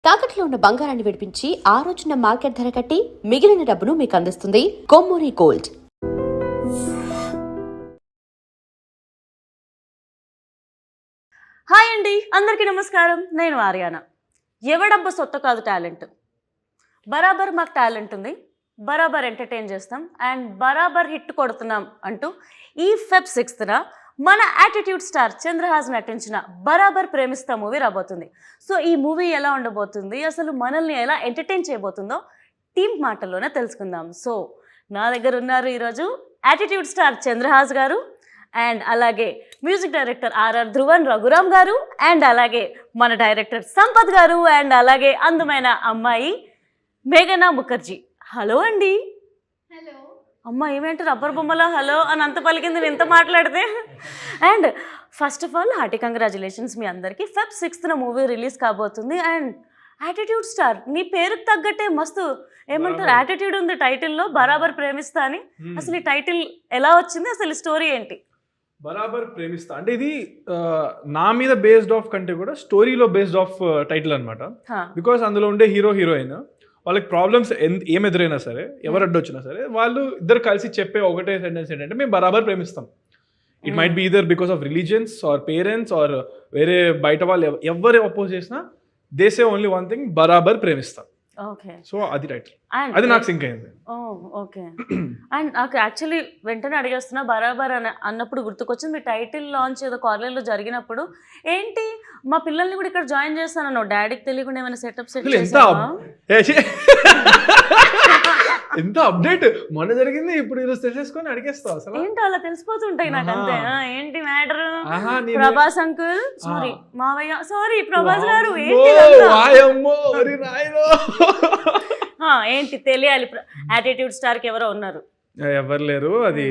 తాకట్లో ఉన్న బంగారాన్ని విడిపించి ఆ రోజున మార్కెట్ ధర కట్టి మిగిలిన డబ్బును మీకు అందిస్తుంది కొమ్మూరి గోల్డ్. హాయ్ అండి, అందరికీ నమస్కారం. నేను ఆర్యానా. ఎవడబ్బ సొత్త కాదు టాలెంట్. బరాబర్ మాకు టాలెంట్ ఉంది, బరాబర్ ఎంటర్టైన్ చేస్తాం అండ్ బరాబర్ హిట్ కొడుతున్నాం అంటూ ఈ ఫెబ్ 6న మన యాటిట్యూడ్ స్టార్ చంద్రహాస్ నటించిన బరాబర్ ప్రేమిస్తా మూవీ రాబోతుంది. సో ఈ మూవీ ఎలా ఉండబోతుంది, అసలు మనల్ని ఎలా ఎంటర్టైన్ చేయబోతుందో టీమ్ మాటల్లోనే తెలుసుకుందాం. సో నా దగ్గర ఉన్నారు ఈరోజు attitude star Chandrahas garu and అలాగే music director RR Dhruvan Raghuram garu and అలాగే మన డైరెక్టర్ సంపత్ గారు అండ్ అలాగే అందమైన అమ్మాయి మేఘనా ముఖర్జీ. హలో అండి. హలో అమ్మ ఏమేంటి రబ్బర్ బొమ్మలా హలో అని అంత పలికింది నేను ఇంత మాట్లాడితే. And first of all hearty congratulations మీ అందరికీ. ఫెబ్ 6న మూవీ రిలీజ్ కాబోతుంది అండ్ యాటిట్యూడ్ స్టార్ నీ పేరుకు తగ్గట్టే మస్తు ఏమంటారు యాటిట్యూడ్ ఉంది టైటిల్లో, బరాబర్ ప్రేమిస్తా అని. అసలు ఈ టైటిల్ ఎలా వచ్చింది, అసలు స్టోరీ ఏంటి? బరాబర్ ప్రేమిస్తా అంటే ఇది నా మీద బేస్డ్ ఆఫ్ కంటే కూడా స్టోరీలో బేస్డ్ ఆఫ్ టైటిల్ అనమాట. బికాస్ అందులో ఉండే హీరో హీరోయిన్ వాళ్ళకి ప్రాబ్లమ్స్ ఏం ఎదురైనా సరే, ఎవరు అడ్డొచ్చినా సరే, వాళ్ళు ఇద్దరు కలిసి చెప్పే ఒకటే సెంటెన్స్ ఏంటంటే మేము బరాబర్ ప్రేమిస్తాం. It might be either because of religions or parents or వేరే బయట వాళ్ళు ఎవరు అపోజ్ చేసినా they say only one thing, బరాబర్ ప్రేమిస్తాం. ఓకే, సో అది టైటిల్, అది నాకు సింక్ అయింది. ఓకే. అండ్ నాకు యాక్చువల్లీ వెంటనే అడిగేస్తున్నా బరాబర్ అని అన్నప్పుడు గుర్తుకొచ్చింది మీ టైటిల్ లాంచ్ ఏదో కాలేజ్లో జరిగినప్పుడు. ఏంటి మా పిల్లల్ని కూడా ఇక్కడ జాయిన్ చేస్తాను, డాడీకి తెలియకుండా ఏమైనా సెటప్ సెట్ ఎంత అప్డేట్ మొన్న జరిగింది, ఇప్పుడు ఈరోజు తెలిసేసుకొని అడిగేస్తావు అసలు ఏంటి అలా తెలిసిపోతుంటాయి నాకు అంతే. ఏంటి మ్యాటర్? ప్రభాస్ అంకుల్ సారీ, మావయ్య సారీ, ప్రభాస్ గారు ఏంటి తెలియాలి. యాటిట్యూడ్ స్టార్ కి ఎవరో ఉన్నారు? ఎవరు లేరు, అది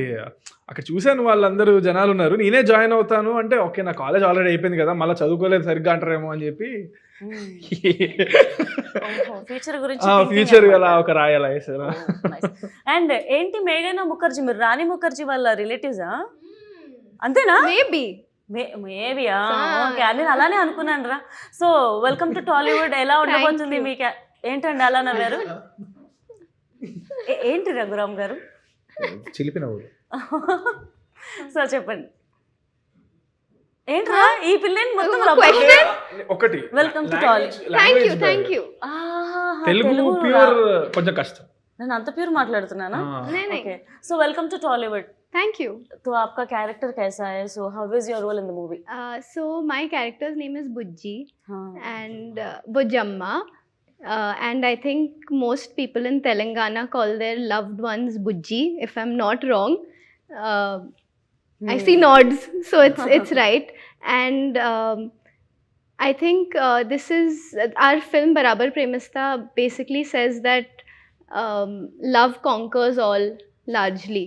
అక్కడ చూశాను వాళ్ళందరూ జనాలు ఉన్నారు. నేనే జాయిన్ అవుతాను అంటే ఓకే నా కాలేజ్ ఆల్రెడీ అయిపోయింది కదా, మళ్ళీ చదువుకోలేదు సరిగ్గా అంటారేమో అని చెప్పి ఫ్యూచర్ అలా ఒక రాయాలా వేసారు. అండ్ ఏంటి మేఘనా ముఖర్జీ, మీరు రాణి ముఖర్జీ వాళ్ళ రిలేటివ్సా? అంతేనా? మేబీయా? ఓకే, నేను అలానే అనుకున్నాను రా. So welcome to Tollywood. ఎలా ఉండబోతుంది మీకు? ఏంటండి అలా నవ్వారు? ఏంటి రఘురామ్ గారు చిలిపిన సో చెప్పండి ఏంట్రా ఈ పిల్లని మొత్తం ఒకటి. Welcome to Tollywood. Thank you. Telugu pure కొంచెం కష్టం. నేను అంత ప్యూర్ మాట్లాడుతున్నానా? Okay, so welcome to Tollywood. Thank you. तो आपका कैरेक्टर कैसा है? So how is your role in the movie? So my character's name is Bujji and Bujamma. And I think most people in Telangana call their loved ones Bujji, if I'm not wrong. I see nods, so it's right. And I think this is our film Barabar Premista basically says that love conquers all largely.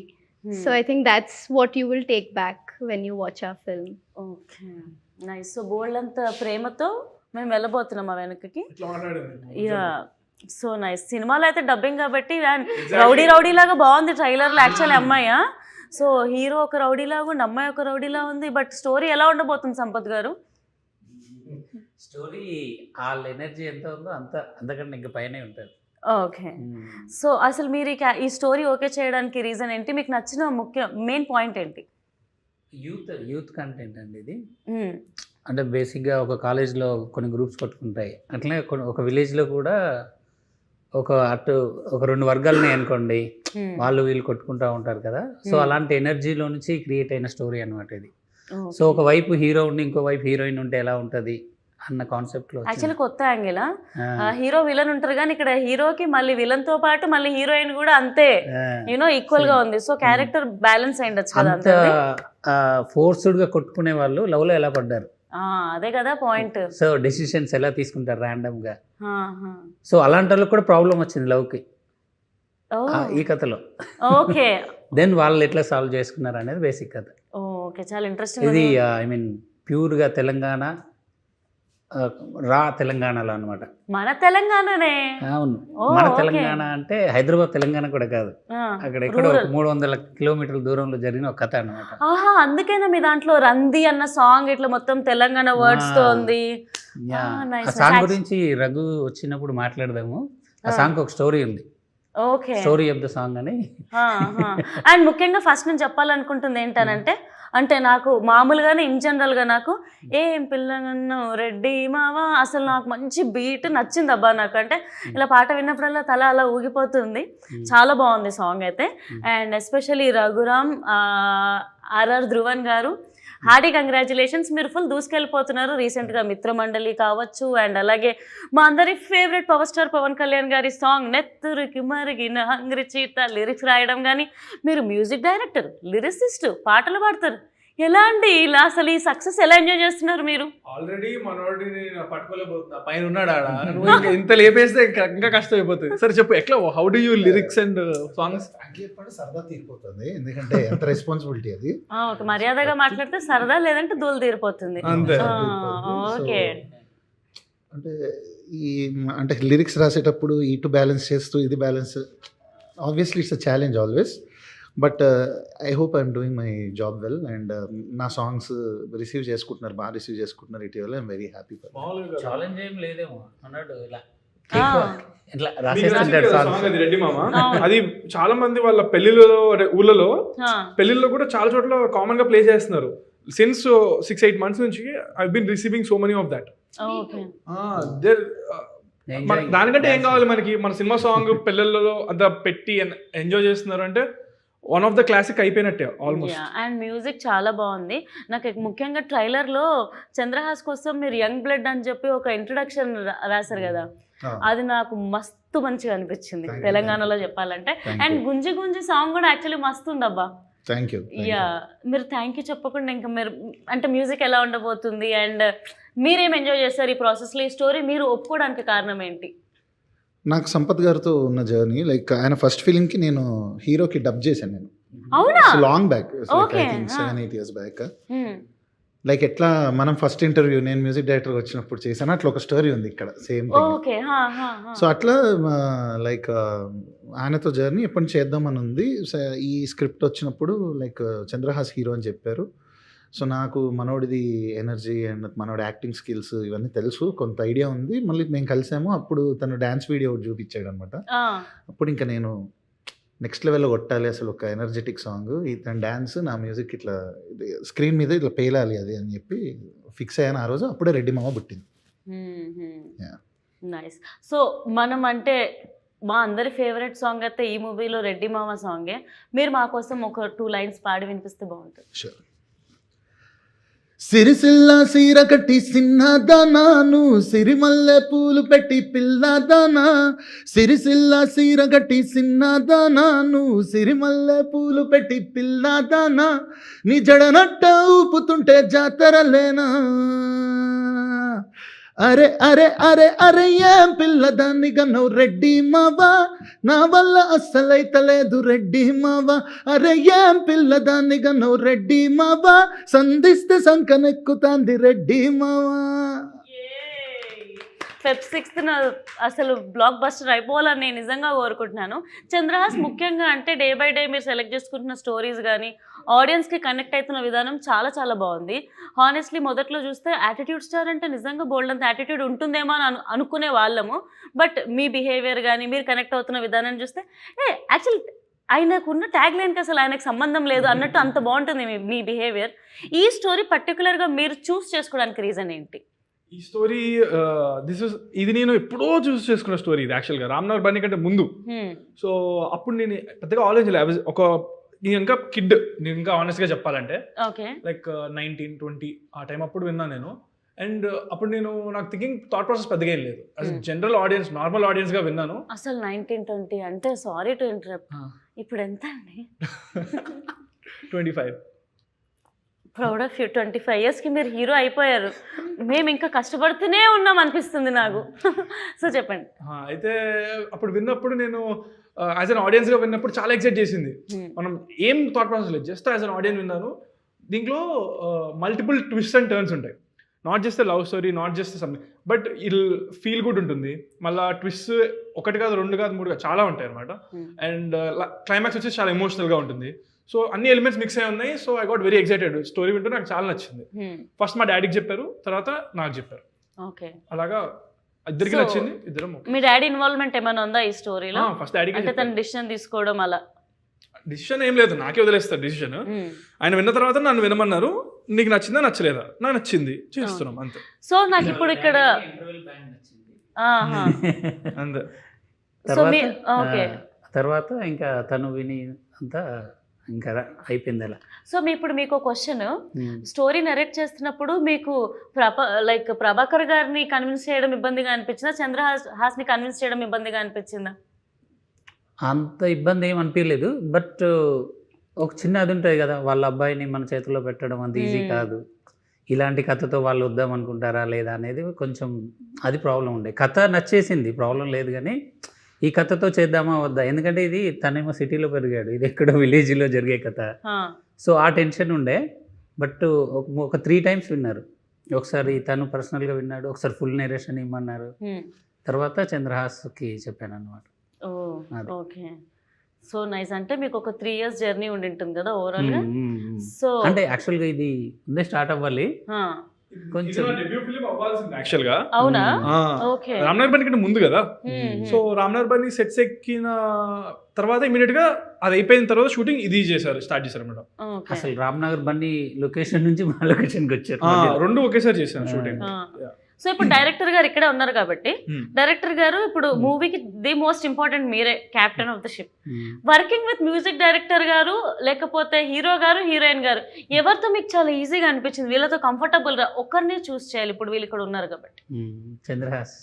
So I think that's what you will take back when you watch our film. Okay, nice. So బోల్డంత ప్రేమతో మేము వెళ్ళబోతున్నాం ఆ వెనక్కి. Yeah, so nice. సినిమాలో అయితే dubbing కాబట్టి rowdy rowdy లాగా బాగుంది ట్రైలర్లో. యాక్చువల్లీ అమ్మాయా, సో హీరో ఒక రౌడీ లాగా ఉంది, అమ్మాయి ఒక రౌడీలా ఉంది. బట్ స్టోరీ ఎలా ఉండబోతుంది సంపత్ గారు? స్టోరీ వాళ్ళ ఎనర్జీ ఎంత ఉందో అంతకంటే ఇంకా పైనే ఉంటుంది. ఓకే, సో అసలు మీరు ఈ స్టోరీ ఓకే చేయడానికి రీజన్ ఏంటి? మీకు నచ్చిన మెయిన్ పాయింట్ ఏంటి? యూత్ కంటెంట్ అండి ఇది. అంటే బేసిక్గా ఒక కాలేజ్లో కొన్ని గ్రూప్స్ కొట్టుకుంటాయి, అట్లనే ఒక విలేజ్లో కూడా ఒక రెండు వర్గాలని అనుకోండి, వాళ్ళు వీళ్ళు కొట్టుకుంటూ ఉంటారు కదా. సో అలాంటి ఎనర్జీలో నుంచి క్రియేట్ అయిన స్టోరీ అనమాట ఇది. సో ఒక వైపు హీరో ఉండి ఇంకో వైపు హీరోయిన్ ఉంటే ఎలా ఉంటుంది అన్న కాన్సెప్ట్ లో. యాక్చువల్లీ కొత్త యాంగిల్. హీరో విలన్ ఉంటారు కానీ ఇక్కడ హీరోకి మళ్ళీ విలన్ తో పాటు మళ్ళీ హీరోయిన్ కూడా అంతే ఈక్వల్ గా ఉంది. సో క్యారెక్టర్ బ్యాలెన్స్ అయ్యిండొచ్చు కదా. ఫోర్స్డ్ గా కొట్టుకునే వాళ్ళు లవ్ లో ఎలా పడ్డారు, అదే కదా పాయింట్. సో డెసిషన్స్ ఎలా తీసుకుంటారు ర్యాండమ్ గా. సో అలాంటి వాళ్ళకి కూడా ప్రాబ్లం వచ్చింది లవ్ కి ఈ కథలో. ఓకే, దెన్ వాళ్ళు ఎట్లా సాల్వ్ చేసుకున్నారు అనేది బేసిక్ కథ. ఓకే, చాలా ఇంట్రెస్టింగ్. ఇది ఐ మీన్ ప్యూర్ గా తెలంగాణ రా తెలంగాణలో అనమాట. మన తెలంగాణనే. అవును, ఓ, మన ఓకే. తెలంగాణ అంటే హైదరాబాద్ తెలంగాణ కూడా కాదు, ఆ, అక్కడ ఎక్కడో rural. 300 కిలోమీటర్ల దూరంలో జరిగిన ఒక కథ అనమాట. ఆహా, అందుకేనా మీ దాంట్లో రంది అన్న సాంగ్ ఇట్లా మొత్తం తెలంగాణ వర్డ్స్ తో ఉంది. యా, nice, ఆ సాంగ్ nice. గురించి రఘు వచ్చినప్పుడు మాట్లాడదాము. ఆ సాంగ్ ఒక స్టోరీ ఉంది, okay. Story of the song అని. అండ్ ముఖ్యంగా ఫస్ట్ నేను చెప్పాలనుకుంటుంది ఏంటనంటే, అంటే నాకు మామూలుగానే ఇన్ జనరల్గా నాకు ఏం పిల్లలను రెడ్డి మావా అసలు నాకు మంచి బీట్ నచ్చింది అబ్బా నాకు. అంటే ఇలా పాట విన్నప్పుడల్లా తల అలా ఊగిపోతుంది. చాలా బాగుంది సాంగ్ అయితే. And especially Raghuram, RR Dhruvan garu, hearty congratulations. మీరు ఫుల్ దూసుకెళ్ళిపోతున్నారు. రీసెంట్గా మిత్రమండలి కావచ్చు, అండ్ అలాగే మా అందరి favourite power star Pawan Kalyan గారి సాంగ్ నెత్తురికి మరిగిన హంగ్రి చీత లిరిక్స్ రాయడం కానీ, మీరు మ్యూజిక్ డైరెక్టర్, లిరిసిస్ట్, పాటలు పాడతారు. ఎలా అండి ఇలా అసలు ఈ సక్సెస్ ఎలా ఎంజాయ్ చేస్తున్నారు మీరు? ఆల్రెడీ మనోడిని పట్టుకోలేకపోతున్నా, పైన ఉన్నాడు ఆడ. నువ్వు ఇంకా ఇంత లేపేస్తే ఇంకా కష్టం అయిపోతుంది. సరే చెప్పు, ఎట్లా how do you lyrics and songs? చెప్పండి, సరదా తీరిపోతుంది. ఎందుకంటే ఎంత రెస్పాన్సిబిలిటీ అది. ఒక మర్యాదగా మాట్లాడితే సరదా, లేదంటే దూలు తీరిపోతుంది. అంతే. ఓకే. అంటే అంటే లిరిక్స్ రాసేటప్పుడు ఇటు బ్యాలెన్స్ చేస్తూ ఇది balance, obviously it's a challenge always. But I hope I'm doing my job well. And నా సాంగ్స్ రిసీవ్ చేసుకుంటున్నారు, బాగా రిసీవ్ చేసుకుంటున్నారు ఇటీవల. I'm very happy for. Challenge ఏం లేదేమో అన్నాడు, ఇలా ఇట్లా మీకు రాసేస్తుంటాడు నచ్చింది కదా సాంగ్. song అది రెడ్డి మామ. అది చాలా మంది వాళ్ళ పెళ్లిళ్ళలో, ఊళ్ళలో పెళ్లిళ్ళలో కూడా చాలా చోట్ల కామన్ గా ప్లే చేస్తున్నారు. సిన్స్ 6-8 months నుంచి I been receiving so many of that. Okay. దానికంటే ఏం కావాలి మనకి? మన సినిమా సాంగ్ పెళ్ళిళ్ళలో అంత పెట్టి ఎంజాయ్ చేస్తున్నారు అంటే వన్ ఆఫ్ ద క్లాసిక్ అయిపోయినట్టే ఆల్మోస్ట్. అండ్ మ్యూజిక్ చాలా బాగుంది. నాకు ముఖ్యంగా ట్రైలర్లో చంద్రహాస్ కోసం మీరు యంగ్ బ్లడ్ అని చెప్పి ఒక ఇంట్రొడక్షన్ రాశారు కదా, అది నాకు మస్తు మంచిగా అనిపించింది తెలంగాణలో చెప్పాలంటే. అండ్ గుంజి గుంజి సాంగ్ కూడా యాక్చువల్లీ మస్తు ఉందబ్బా. Thank you. యా, మీరు థ్యాంక్ యూ చెప్పకుండా ఇంకా మీరు అంటే మ్యూజిక్ ఎలా ఉండబోతుంది అండ్ మీరేం ఎంజాయ్ చేస్తారు ఈ ప్రాసెస్లో, ఈ స్టోరీ మీరు ఒప్పుకోవడానికి కారణం ఏంటి? నాకు సంపత్ గారితో ఉన్న జర్నీ, లైక్ ఆయన ఫస్ట్ ఫిలింకి నేను హీరోకి డబ్ చేశాను నేను. అవునా? Long back, Okay. 7-8 years back. Like ఎట్లా మనం ఫస్ట్ ఇంటర్వ్యూ నేను మ్యూజిక్ డైరెక్టర్ వచ్చినప్పుడు చేశాను, అట్లా ఒక స్టోరీ ఉంది ఇక్కడ సేమ్. ఓకే. సో అట్లా లైక్ ఆయనతో జర్నీ ఎప్పుడు చేద్దామని ఉంది. ఈ స్క్రిప్ట్ వచ్చినప్పుడు లైక్ చంద్రహాస్ హీరో అని చెప్పారు. సో నాకు మనోడిది ఎనర్జీ అండ్ మనోడి యాక్టింగ్ స్కిల్స్ ఇవన్నీ తెలుసు, కొంత ఐడియా ఉంది. మళ్ళీ మేము కలిసాము, అప్పుడు తను డ్యాన్స్ వీడియో ఒకటి చూపించాడు అనమాట. అప్పుడు ఇంకా నేను నెక్స్ట్ లెవెల్లో కొట్టాలి అసలు, ఒక ఎనర్జెటిక్ సాంగ్, తన డ్యాన్స్ నా మ్యూజిక్ ఇట్లా స్క్రీన్ మీద ఇట్లా పేలాలి అది అని చెప్పి ఫిక్స్ అయ్యాను ఆ రోజు. అప్పుడే రెడ్డి మామ పుట్టింది. నైస్. సో మనం అంటే మా అందరి ఫేవరెట్ సాంగ్ అయితే ఈ మూవీలో రెడ్డి మామ సాంగే. మీరు మా కోసం ఒక 2 lines పాడి వినిపిస్తే బాగుంటుంది. షూర్. సిరిసిల్ల సీర కట్టి సిన్నదానాను, సిరిమల్లె పూలు పెట్టి పిల్లదానా. సిరిసిల్ల సీర కట్టి సిన్నదానాను, సిరిమల్లె పూలు పెట్టి పిల్లదానా. నీ జడనట్ట ఊపుతుంటే జాతరలేనా. అరే అరే అరే అరే ఏం పిల్లదాన్ని గన్నవు రెడ్డి మావా, నా వల్ల అస్సలైతలేదు రెడ్డి మావా. అరే ఏం పిల్లదాన్ని గన్నవు రెడ్డి మావా, సంధిస్తే సంకనెక్కుతాంది రెడ్డి మావా. Feb 6th అసలు బ్లాక్ బస్టర్ అయిపోవాలని నేను నిజంగా కోరుకుంటున్నాను. చంద్రహాస్ ముఖ్యంగా అంటే డే బై డే మీరు సెలెక్ట్ చేసుకుంటున్న స్టోరీస్ కానీ ఆడియన్స్కి కనెక్ట్ అవుతున్న విధానం చాలా చాలా బాగుంది. హానెస్ట్లీ మొదట్లో చూస్తే యాటిట్యూడ్ స్టార్ అంటే నిజంగా బోల్డ్ అంత యాటిట్యూడ్ ఉంటుందేమో అని అనుకునే వాళ్ళము. బట్ మీ బిహేవియర్ కానీ మీరు కనెక్ట్ అవుతున్న విధానం చూస్తే యాక్చువల్లీ ఆయనకున్న ట్యాగ్ లైన్కి అసలు ఆయనకు సంబంధం లేదు అన్నట్టు అంత బాగుంటుంది మీ బిహేవియర్. ఈ స్టోరీ పర్టికులర్గా మీరు చూస్ చేసుకోవడానికి రీజన్ ఏంటి? ఈ స్టోరీ ఇది నేను ఎప్పుడో చూస్ చేసుకున్న స్టోరీ. ఇది యాక్చువల్గా రామ్నగర్ బన్నీ కంటే ముందు. సో అప్పుడు నేను పెద్దగా ఆలోచించలేదు. నేను ఇంకా కిడ్, నేను ఇంకా ఆనెస్ట్గా చెప్పాలంటే లైక్ 19-20 ఆ టైం అప్పుడు విన్నాను నేను. అండ్ అప్పుడు నాకు థింకింగ్ థాట్ ప్రాసెస్ పెద్దగా ఏం లేదు. అసలు జనరల్ ఆడియన్స్, నార్మల్ ఆడియన్స్గా విన్నాను. అసలు 19-20 అంటే సారీ టు ఇంటరప్ట్, ఇప్పుడు ఎంత అండి? 25. Proud of you. 25 yearsకి మీరు హీరో అయిపోయారు. మేము ఇంకా కష్టపడుతూనే ఉన్నాం అనిపిస్తుంది నాకు. సో చెప్పండి. అయితే అప్పుడు విన్నప్పుడు నేను యాజ్ అన్ ఆడియన్స్గా విన్నప్పుడు చాలా ఎక్సైట్ చేసింది. మనం ఏం థాట్ ప్రాసెస్ లేదు, జస్ట్ యాజ్ అన్ ఆడియన్స్ విన్నాను. దీంట్లో మల్టిపుల్ ట్విస్ట్ అండ్ టర్న్స్ ఉంటాయి. Not just love story, not just something, but it'll feel good ఉంటుంది. మళ్ళీ ట్విస్ట్ ఒకటి కాదు, 2 కాదు, 3 కాదు, చాలా ఉంటాయి అనమాట. అండ్ క్లైమాక్స్ వచ్చేసి చాలా ఎమోషనల్గా ఉంటుంది. సో అన్ని ఎలిమెంట్స్ మిక్స్ అయి ఉన్నాయి. So I got very excited. Story వింటూ నాకు చాలా నచ్చింది. ఫస్ట్ మా డాడీకి చెప్పారు, తర్వాత నాకు చెప్పారు. ఓకే, అలాగా ఇద్దరికి నచ్చింది. ఇద్దరం మీ డాడీ ఇన్వాల్వ్మెంట్ ఏమైనా ఉందా ఈ స్టోరీలో? ఫస్ట్ డాడీకి అంటే తన డిసిషన్ తీసుకోవడం అలా? డిసిషన్ ఏం లేదు, నాకే వదిలేస్తారు డిసిషన్. ఆయన విన్న తర్వాత నన్ను వినమన్నారు, నీకు నచ్చిందా నచ్చలేదా? నాకు నచ్చింది, చేస్తున్నాం అంతే. సో నాకు ఇప్పుడు ఇక్కడ అంతే. తర్వాత ఇంకా తను విని అంతా ఇంకా అయిపోయింది అలా. సో ఇప్పుడు మీకు క్వశ్చన్, స్టోరీ నరేట్ చేస్తున్నప్పుడు మీకు ప్రభాకర్ గారిని కన్విన్స్ చేయడం ఇబ్బందిగా అనిపించిందా, చంద్రహాస్ని కన్విన్స్ చేయడం ఇబ్బందిగా అనిపించిందా? అంత ఇబ్బంది ఏం అనిపించలేదు. బట్ ఒక చిన్న అది ఉంటుంది కదా, వాళ్ళ అబ్బాయిని మన చేతిలో పెట్టడం అంత ఈజీ కాదు. ఇలాంటి కథతో వాళ్ళు వద్దాం అనుకుంటారా లేదా అనేది కొంచెం అది ప్రాబ్లం ఉండే. కథ నచ్చేసింది, ప్రాబ్లం లేదు, కానీ ఈ కథతో చేద్దామా వద్దా, ఎందుకంటే ఇది తనేమో సిటీలో పెరిగాడు, ఇది ఎక్కడో విలేజ్లో జరిగే కథ. సో ఆ టెన్షన్ ఉండే. బట్ ఒక 3 times విన్నారు. ఒకసారి తను పర్సనల్గా విన్నాడు, ఒకసారి ఫుల్ నేరేషన్ ఇమ్మన్నారు, తర్వాత చంద్రహాస్కి చెప్పాను అనమాట. Okay, so nice. అంటే మీకు ఒక 3 years జర్నీ ఉండి ఉంటుంది కదా ఓవరాల్ గా. సో అంటే యాక్చువల్గా ఇది ముందే స్టార్ట్ అవ్వాలి కొంచెం. యాక్చువల్ గా అవునా? ఓకే, రామ్నగర్ బన్ కంటే ముందు కదా. సో రామ్నగర్ బన్ సెట్స్ ఎక్కిన తర్వాత ఇమీడియట్ గా అది అయిపోయిన తర్వాత షూటింగ్ ఇది స్టార్ట్ చేశారు మేడం. అసలు రామ్నగర్ బన్నీ లొకేషన్ నుంచి మా లొకేషన్కి వచ్చారు, 2 ఒకేసారి చేశాను షూటింగ్. సో ఇప్పుడు డైరెక్టర్ గారు ఇక్కడే ఉన్నారు కాబట్టి, డైరెక్టర్ గారు ఇప్పుడు మూవీకి ది మోస్ట్ ఇంపార్టెంట్ మీరే, captain of the ship. Working with music director గారు లేకపోతే హీరో గారు, హీరోయిన్ గారు, ఎవరితో మీకు చాలా ఈజీగా అనిపించింది, వీళ్ళతో కంఫర్టబుల్ గా ఒకరిని చూస్ చేయాలి, ఇప్పుడు వీళ్ళు ఇక్కడ ఉన్నారు కాబట్టి? చంద్రహాస్.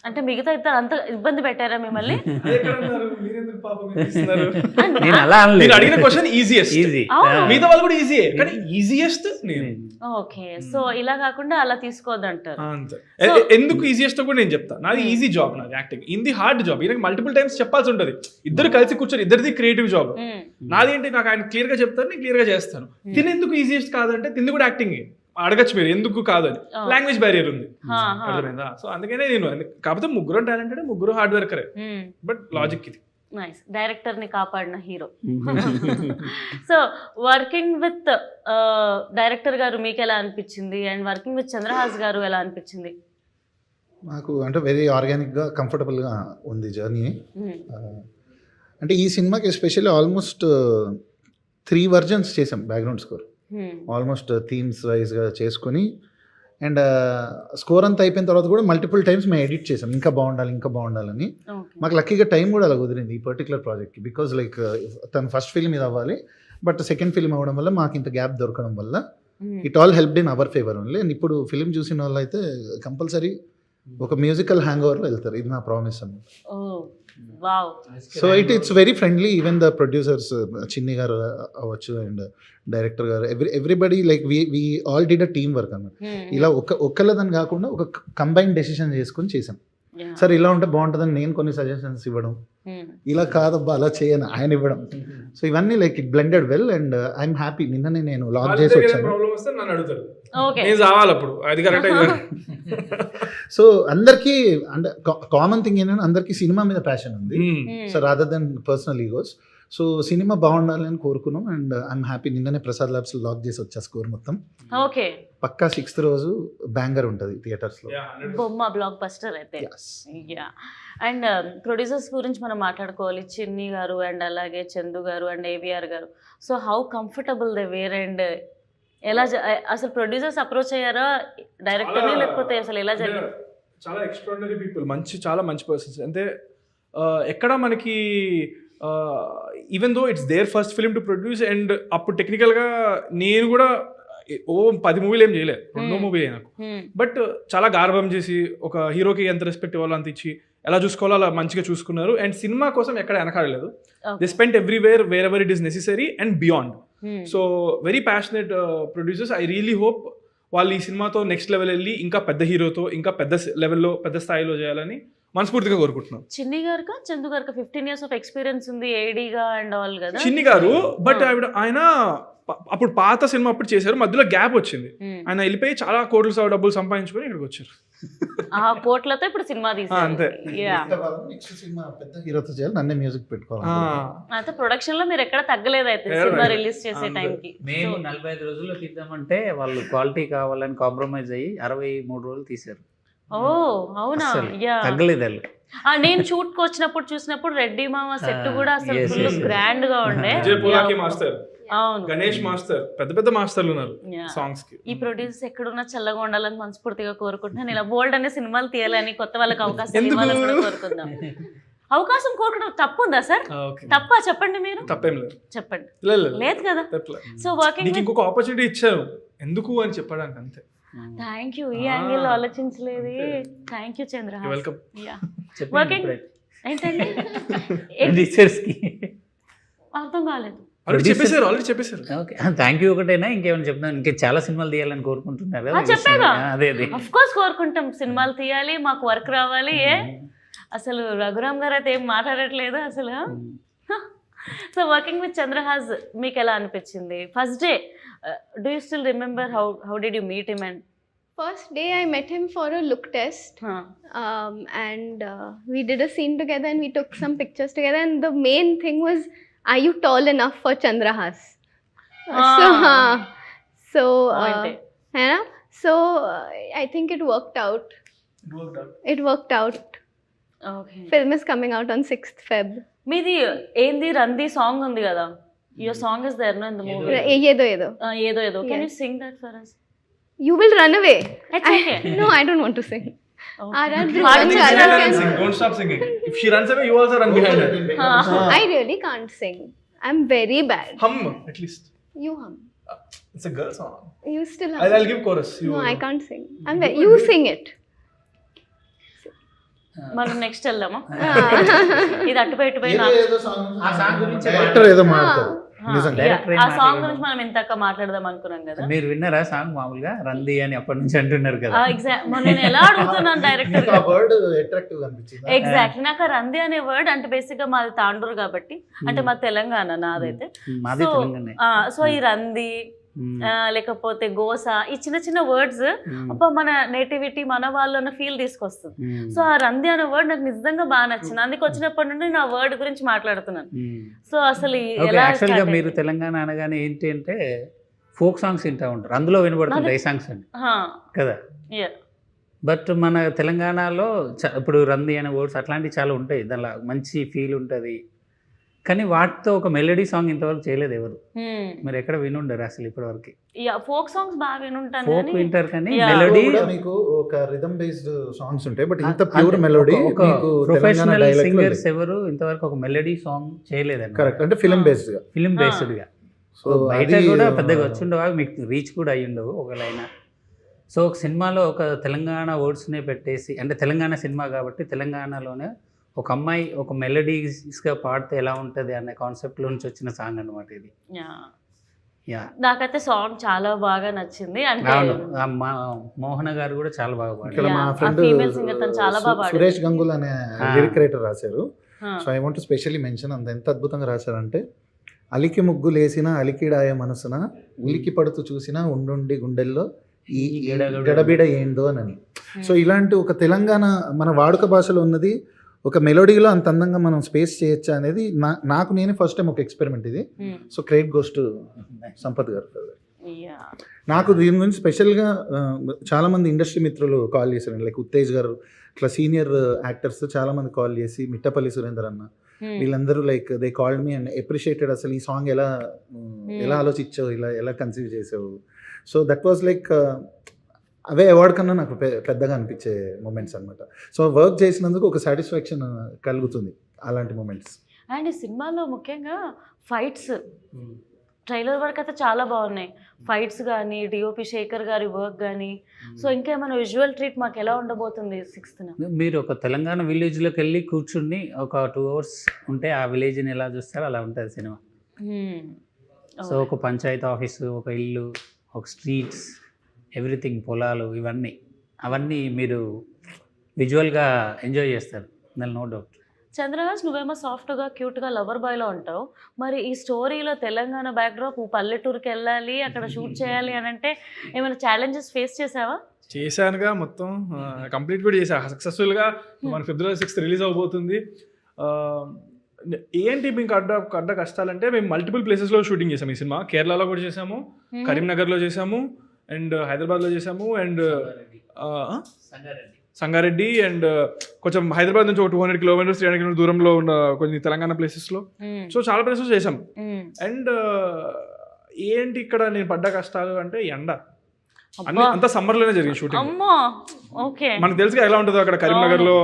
అంటే మిగతా ఇద్దరు అంత ఇబ్బంది పెట్టారా మిమ్మల్ని? నేను అలా అనలేదు, అడిగిన క్వశ్చన్ ఈజియెస్ట్. మిగతా వాళ్ళు కూడా ఈజీయే, కానీ ఈజియెస్ట్ నేను. ఓకే, సో ఇలా కాకుండా అలా తీసుకోవద్దంటారు. ఎందుకు ఈజియెస్ట్ కూడా నేను చెప్తాను. నాది ఈజీ జాబ్, నాది యాక్టింగ్. ఇది హార్డ్ జాబ్, ఈయనకి మల్టిపుల్ టైమ్స్ చెప్పాల్సి ఉంటుంది. ఇద్దరు కలిసి కూర్చొని, ఇద్దరిది క్రియేటివ్ జాబ్. నాది ఏంటి, నాకు ఆయన క్లియర్ గా చెప్తాను, నేను క్లియర్ గా చేస్తాను. తిని ఎందుకు ఈజియెస్ట్ కాదంటే, తింది కూడా యాక్టింగ్ అడగచ్చు మీరు, ఎందుకు కాదని. లాంగ్వేజ్ బ్యారియర్ ఉంది, అర్థమైందా? సో అందుకనే నేను, కాకపోతే ముగ్గురు టాలెంటెడ్, ముగ్గురు హార్డ్ వర్కరే, బట్ లాజిక్ ఇది. నైస్, డైరెక్టర్ ని కాపాడిన hero. So working with director గారు మీకు ఎలా అనిపించింది, అండ్ వర్కింగ్ విత్ చంద్రహాస్ గారు ఎలా అనిపించింది? నాకు అంటే వెరీ ఆర్గానిక్గా, కంఫర్టబుల్గా ఉంది జర్నీ. అంటే ఈ సినిమాకి ఎస్పెషల్లీ ఆల్మోస్ట్ 3 versions చేసాం బ్యాక్గ్రౌండ్ స్కోర్, ఆల్మోస్ట్ థీమ్స్ వైజ్గా చేసుకొని. అండ్ స్కోర్ అంతా అయిపోయిన తర్వాత కూడా మల్టిపుల్ టైమ్స్ మేము ఎడిట్ చేసాం, ఇంకా బాగుండాలని. మాకు లక్కీగా టైం కూడా అలా కుదిరింది ఈ పర్టికులర్ ప్రాజెక్ట్కి. బికాజ్ లైక్ తన ఫస్ట్ ఫిల్మ్ ఇది అవ్వాలి, బట్ సెకండ్ ఫిల్మ్ అవ్వడం వల్ల మాకు ఇంత గ్యాప్ దొరకడం వల్ల it all helped in our favour only. And ఇప్పుడు ఫిల్మ్ చూసిన వాళ్ళు అయితే కంపల్సరీ ఒక మ్యూజికల్ హ్యాంగ్ ఓవర్లో వెళ్తారు, ఇది నా ప్రామిస్ అన్నమాట. So it's very friendly. Even the producers, Chinni garu అవ్వచ్చు and director garu, everybody like we all did a team work అన్నమాట. ఇలా ఒక్కళ్ళదని కాకుండా ఒక కంబైన్ డెసిషన్ చేసుకుని చేసాం. సార్ ఇలా ఉంటే బాగుంటుందని నేను కొన్ని సజెషన్స్ ఇవ్వడం, ఇలా కాదబ్బా అలా చేయను ఆయన ఇవ్వడం. సో ఇవన్నీ like it blended well and I'm happy. నిన్ననే నేను లాక్ చేసి వచ్చాను. సో అందరికీ అంటే కామన్ థింగ్ ఏంటంటే అందరికీ సినిమా మీద ప్యాషన్ ఉంది, so rather than personal egos. So cinema బాగుండాలి అని కోరుకున్నాం అండ్ ఐఎమ్ హ్యాపీ. నిన్ననే ప్రసాద్ ల్యాబ్స్ లాక్ చేసి వచ్చా స్కోర్ మొత్తం. ఓకే, పక్కా 6th రోజు బ్యాంగర్ ఉంటుంది థియేటర్స్ లో, బొమ్మ బ్లాక్ బస్టర్ అయితే. అండ్ ప్రొడ్యూసర్స్ గురించి మనం మాట్లాడుకోవాలి, చిన్ని గారు అండ్ అలాగే చందు గారు అండ్ ఏవిఆర్ గారు. So how comfortable they were and ఎలా అసలు ప్రొడ్యూసర్స్ అప్రోచ్ అయ్యారా డైరెక్టర్ని, లేకపోతే అసలు ఎలా జరిగింది? చాలా ఎక్స్ట్రాడినరీ పీపుల్, చాలా మంచి పర్సన్స్. అంటే ఎక్కడ మనకి even though it's their first film to produce, and అప్పుడు టెక్నికల్గా నేను కూడా 10 మూవీలు ఏం చేయలేదు, 2 మూవీలే నాకు. బట్ చాలా గార్భం చేసి ఒక హీరోకి ఎంత రెస్పెక్ట్ ఇవ్వాలో అంత ఇచ్చి ఎలా చూసుకోవాలో అలా మంచిగా చూసుకున్నారు. అండ్ సినిమా కోసం ఎక్కడ వెనకాడలేదు. They spent everywhere wherever it is necessary and beyond. So very passionate producers. I really hope వాళ్ళు ఈ సినిమాతో నెక్స్ట్ లెవెల్ వెళ్ళి ఇంకా పెద్ద హీరోతో ఇంకా పెద్ద లెవెల్లో పెద్ద స్థాయిలో చేయాలని మనస్ఫూర్తిగా కోరుకుంటున్నాం. చిన్ని గారు చందు గారు 15 years ఆఫ్ ఎక్స్పీరియన్స్ ఉంది ఏడీగా అండ్ ఆల్ కదా. చిన్ని గారు బట్ ఆయన అప్పుడు పాత సినిమా అప్పుడు చేశారు, మధ్యలో గ్యాప్ వచ్చింది. ఆయన వెళ్ళిపోయి చాలా కోట్ల డబ్బులు సంపాదించుకొని ఇక్కడికి వచ్చారు. ఆ కోట్లతో ఇప్పుడు సినిమా తీశారు. అంతే. నెక్స్ట్ సినిమా పెద్ద హీరోతో చేయాలి, నన్నే మ్యూజిక్ పెట్టుకోవాలి. అయితే ప్రొడక్షన్ లో మీరు ఎక్కడ తగ్గలేదు అయితే సినిమా రిలీజ్ చేసే టైంకి. మేము 45 రోజుల్లో తీద్దామంటే వాళ్ళు క్వాలిటీ కావాలని కాంప్రమైజ్ అయ్యి 63 రోజులు తీశారు. ఓ అవునా? తగ్గలేదు వాళ్ళు. నేను షూట్ కి వచ్చినప్పుడు చూసినప్పుడు రెడ్డి మామ సెట్ కూడా అసలు ఫుల్ గ్రాండ్ గా ఉండే. విజయ్ పులాకి మాస్టర్, అవును, గణేష్ మాస్టర్, పెద్ద పెద్ద మాస్టర్లు ఉన్నారు సాంగ్స్ కి. ఈ ప్రొడ్యూసర్స్ ఎక్కడున్నా చల్లగా ఉండాలని మనస్ఫూర్తిగా కోరుకుంటున్నాను. ఇలా బోల్డ్ అనే సినిమాలు తీయాలని, కొత్త వాళ్ళకి అవకాశం ఇవ్వాలని కూడా కోరుకుందాం. అవకాశం కోరుకోవడం తప్పు ఉందా సార్? తప్పా చెప్పండి మీరు. తప్పేం లేదు, చెప్పండి. లేదు కదా. సో వర్కింగ్ ఇంకొక ఆపర్చునిటీ ఇచ్చారు ఎందుకు అని చెప్పడానికి అంతే. Thank you. ఈ యాంగిల్ లో ఆలోచించలేదు. Thank you Chandrahas. Welcome. Working ఏంటండి అర్థం కాలేదు. ఆల్రెడీ చెప్పేశారు. ఓకే, థ్యాంక్ యూ ఒకటేనా ఇంకేమైనా చెప్తాను? ఇంకా చాలా సినిమాలు తీయాలని కోరుకుంటున్నారు కదా. చెప్పాగా, అదే ఆఫ్ కోర్స్ కోరుకుంటాం. సినిమాలు తీయాలి, మాకు వర్క్ రావాలి. అసలు రఘురామ్ గారు అయితే ఏం మాట్లాడట్లేదు అసలు. సో వర్కింగ్ విత్ చంద్రహాస్ మీకు ఎలా అనిపించింది? First day, do you still remember how did you meet him? And First day I met him for a look test, and we did a scene together and we took some pictures together, and the main thing was, are you tall enough for Chandrahas? So I think it worked out. It worked out. Okay. Film is coming out on 6th Feb. మీది ఏంది రంది song ఉంది కదా. Your song is there no in the movie. Yedo. ఏదో. Can you sing that for us? You will run away. It's okay. No, I don't want to sing. Okay. Don't stop singing. If she runs away, you also run behind her. I really can't sing. I'm very bad. Hum at least. You hum. It's a girl song. You still hum. I'll give chorus. No, I can't sing. You sing it. మనం next వెళ్దామా? ఇది అటుపోయి ఆ song గురించి ఏదో మాట్లాడతారు. ఆ song గురించి మనం ఇంతక మాట్లాడదాం అనుకున్నాం కదా. మీరు విన్నారా సాంగ్? మామూలుగా రంది అని అప్పటి నుంచి అంటున్నారు కదా. నేను ఎలా అడుగుతున్నాను డైరెక్టర్. ఎగ్జాక్ట్లీ, నాకు రంది అనే వర్డ్ అంటే బేసిక్ గా మాది తాండూరు కాబట్టి, అంటే మా తెలంగాణ నాదైతే. సో ఈ రంది లేకపోతే గోస, ఈ చిన్న చిన్న వర్డ్స్ అబ్బా మన నేటివిటీ మన వాళ్ళు అన్న ఫీల్ తీసుకొస్తుంది. సో ఆ రంది అనే వర్డ్ నాకు నిజంగా బాగా నచ్చింది. అందుకు వచ్చినప్పటి నుండి నా వర్డ్ గురించి మాట్లాడుతున్నాను. సో అసలు యాక్చువల్గా మీరు తెలంగాణ అనగానే ఏంటి అంటే ఫోక్ సాంగ్స్ వింటా ఉంటారు, అందులో వినబడుతుంది ఈ సాంగ్స్ అండి కదా. బట్ మన తెలంగాణలో ఇప్పుడు రంది అనే వర్డ్స్ అట్లాంటివి చాలా ఉంటాయి, దానిలో మంచి ఫీల్ ఉంటుంది. కానీ వాటితో ఒక మెలోడీ సాంగ్ ఇంతవరకు చేయలేదు ఎవరు. మీరు ఎక్కడ వినుండరు అసలు ఇప్పటివరకు. ఫోక్ సాంగ్స్ బాగా వినుంటాను, ఫోక్ వింటారు కానీ మెలోడీ మీకు ఒక రిథమ్ బేస్డ్ సాంగ్స్ ఉంటాయి, బట్ ఇంత ప్యూర్ మెలోడీ ప్రొఫెషనల్ సింగర్స్ ఎవరు ఇంతవరకు ఒక మెలోడీ సాంగ్ చేయలేదండి. కరెక్ట్, అంటే ఫిల్మ్ బేస్డ్ గా. సో బయట కూడా పెద్దగా వచ్చిండవు, మీకు రీచ్ కూడా అయ్యి ఉండవు ఒకవేళ. సో ఒక సినిమాలో ఒక తెలంగాణ వర్డ్స్నే పెట్టేసి, అంటే తెలంగాణ సినిమా కాబట్టి తెలంగాణలోనే ఒక అమ్మాయి ఒక మెలోడీస్గా పాడితే ఎలా ఉంటుంది అనే కాన్సెప్ట్లో నుంచి వచ్చిన సాంగ్ అనమాట ఇది. నాకైతే సాంగ్ చాలా బాగా నచ్చింది. అంటే మోహన గారు కూడా చాలా బాగా పాడారు. మా ఫ్రెండ్ సురేష్ గంగుల్ అనే లిరిక్ రైటర్ రాశారు. So I want to specially mention, ఎంత అద్భుతంగా రాశారంటే, అలికి ముగ్గులేసిన అలికిడాయ మనసున ఉలికి పడుతూ చూసిన ఉండుండి గుండెల్లో ఈ గడబిడ ఏందో అని. సో ఇలాంటి ఒక తెలంగాణ మన వాడుక భాషలో ఉన్నది ఒక మెలోడీలో అంత అందంగా మనం స్పేస్ చేయొచ్చా అనేది నాకు నేనే ఫస్ట్ టైం ఒక ఎక్స్పెరిమెంట్ ఇది. So credit goes to Sampath గారు. నాకు దీని గురించి స్పెషల్గా చాలామంది ఇండస్ట్రీ మిత్రులు కాల్ చేశారు, లైక్ ఉత్తేజ్ గారు, ఇట్లా సీనియర్ యాక్టర్స్ చాలామంది కాల్ చేసి, మిట్టపల్లి సురేందర్ అన్న, వీళ్ళందరూ like they called me and appreciated. అసలు ఈ సాంగ్ ఎలా ఆలోచించావు, ఎలా కన్సీవ్ చేసావు. So that was like away award కన్నా నాకు పెద్దగా అనిపించే మూమెంట్స్ అనమాట. సో వర్క్ చేసినందుకు ఒక సాటిస్ఫాక్షన్ కలుగుతుంది అలాంటి మూమెంట్స్. అండ్ ఈ సినిమాలో ముఖ్యంగా ఫైట్స్, ట్రైలర్ వర్క్ అయితే చాలా బాగున్నాయి. ఫైట్స్ కానీ, డిఓపి శేఖర్ గారి వర్క్ కానీ. సో ఇంకేమైనా విజువల్ ట్రీట్ మాకు ఎలా ఉండబోతుంది 6th? మీరు ఒక తెలంగాణ విలేజ్లోకి వెళ్ళి కూర్చుని ఒక 2 hours ఉంటే ఆ విలేజ్ని ఎలా చూస్తారో అలా ఉంటుంది సినిమా. సో ఒక పంచాయతీ ఆఫీసు, ఒక ఇల్లు, ఒక స్ట్రీట్స్, ఎవ్రీథింగ్, పొలాలు, అవన్నీ మీరు విజువల్గా ఎంజాయ్ చేస్తారు, దాని నో డౌట్. చంద్రహాస్ నువ్వేమో సాఫ్ట్గా క్యూట్గా లవర్ బాయ్లో ఉంటావు, మరి ఈ స్టోరీలో తెలంగాణ బ్యాక్డ్రాప్ పల్లెటూరుకి వెళ్ళాలి, అక్కడ షూట్ చేయాలి అని అంటే ఏమైనా ఛాలెంజెస్ ఫేస్ చేసావా? చేశానుగా, మొత్తం కంప్లీట్ కూడా చేశా సక్సెస్ఫుల్గా. మన February 6th రిలీజ్ అవబోతుంది. ఏంటి మీకు అడ్డ కష్టాలంటే మేము మల్టిపుల్ ప్లేసెస్లో షూటింగ్ చేసాము ఈ సినిమా. కేరళలో కూడా చేసాము, కరీంనగర్లో చేసాము, అండ్ హైదరాబాద్లో చేసాము, అండ్ సంగారెడ్డి, అండ్ కొంచెం హైదరాబాద్ నుంచి ఒక 200 కిలోమీటర్స్ 300 కిలోమీటర్స్ దూరంలో ఉన్న కొన్ని తెలంగాణ ప్లేసెస్లో. సో చాలా ప్లేసెస్ చేసాం. అండ్ ఏంటి ఇక్కడ నేను పడ్డ కష్టాలు అంటే ఎండ. అంతా సమ్మర్లోనే జరిగింది షూటింగ్. మనకు తెలుసుగా ఎలా ఉంటుందో అక్కడ కరీంనగర్లో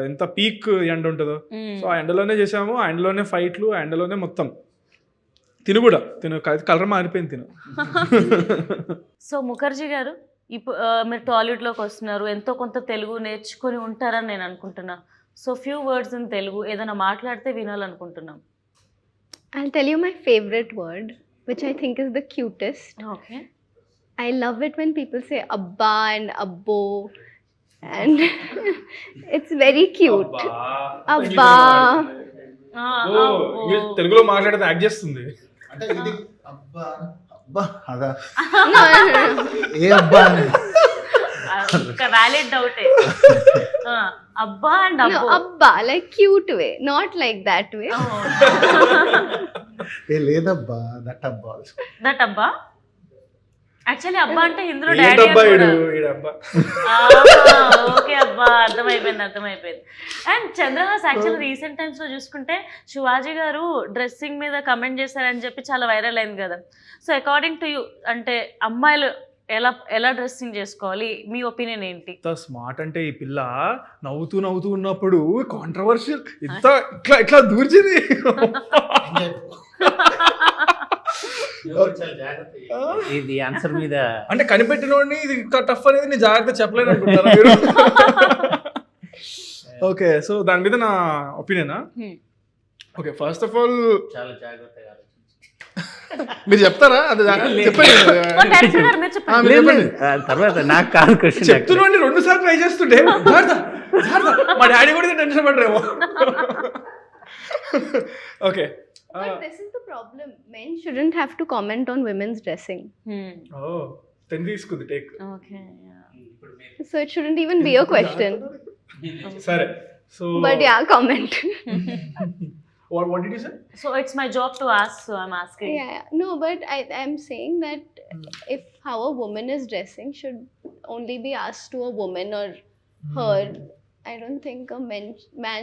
ఎంత పీక్ ఎండ ఉంటుందో. సో ఆ ఎండలోనే చేసాము, ఆ ఎండలోనే ఫైట్లు, ఆ ఎండలోనే మొత్తం. తిను కలర్ మారిపోయింది తిను. సో ముఖర్జీ గారు, ఇప్పుడు మీరు టాలీవుడ్లోకి వస్తున్నారు, ఎంతో కొంత తెలుగు నేర్చుకొని ఉంటారని నేను అనుకుంటున్నా. So few words in Telugu ఏదైనా మాట్లాడితే వినాలనుకుంటున్నాం. I'll tell you my favorite word, which I think is the cutest. Okay. I love it when people say abba and abbo, and it's very cute. Abba. తెలుగులో మాట్లాడితే act చేస్తుంది. అదా No. ఏ అబ్బా అని. Valid డౌటే. అబ్బా అండ్ No, అబ్బో. abba, like cute way, not like that way. ఏ లేదబ్బా, దట్ అబ్బా. దట్ అబ్బా. యాక్చువల్లీ అబ్బా అంటే ఇందులో ఏంటబ్బా డాడీ. ఈడబ్బా. ఓకే అబ్బా, అర్థమైపోయింది. And Chandrahas actually recent times లో చూసుకుంటే శివాజీ గారు డ్రెస్సింగ్ మీద కమెంట్ చేశారని చెప్పి చాలా వైరల్ అయింది కదా. సో అకార్డింగ్ టు యూ, అంటే అమ్మాయిలు ఎలా డ్రెస్సింగ్ చేసుకోవాలి, మీ ఒపీనియన్ ఏంటి? ఇంత స్మార్ట్ అంటే ఈ పిల్ల నవ్వుతూ ఉన్నప్పుడు కాంట్రవర్షియల్ ఇంత ఇట్లా దూర్చింది. ఇది ఆన్సర్ మీద అంటే కనిపెట్టినోడిని ఇది టఫ్ అనేది నేను జాగ్రత్త చెప్పలేను అనుకుంటారా మీరు? ఓకే, సో దాని మీద నా ఒపీనియనా? ఓకే, ఫస్ట్ ఆఫ్ ఆల్ చాలా జాగ్రత్తగా మీరు చెప్తారా? అది చెప్పండి. తర్వాత నాకు కాదు క్వశ్చన్. చెప్తున్నాండి 2 సార్లు ట్రై చేస్తుంటే మా డాడీ కూడా టెన్షన్ పడరేమో. Okay, But this is the problem. Men shouldn't have to comment on women's dressing. తీసుకుంది take. Okay. So it shouldn't even be a question. సరే, so But yeah, comment. what did you say? So it's my job to ask, so I'm asking. Yeah. No, but I'm saying that if how a woman is dressing should only be asked to a woman or her. I don't think a man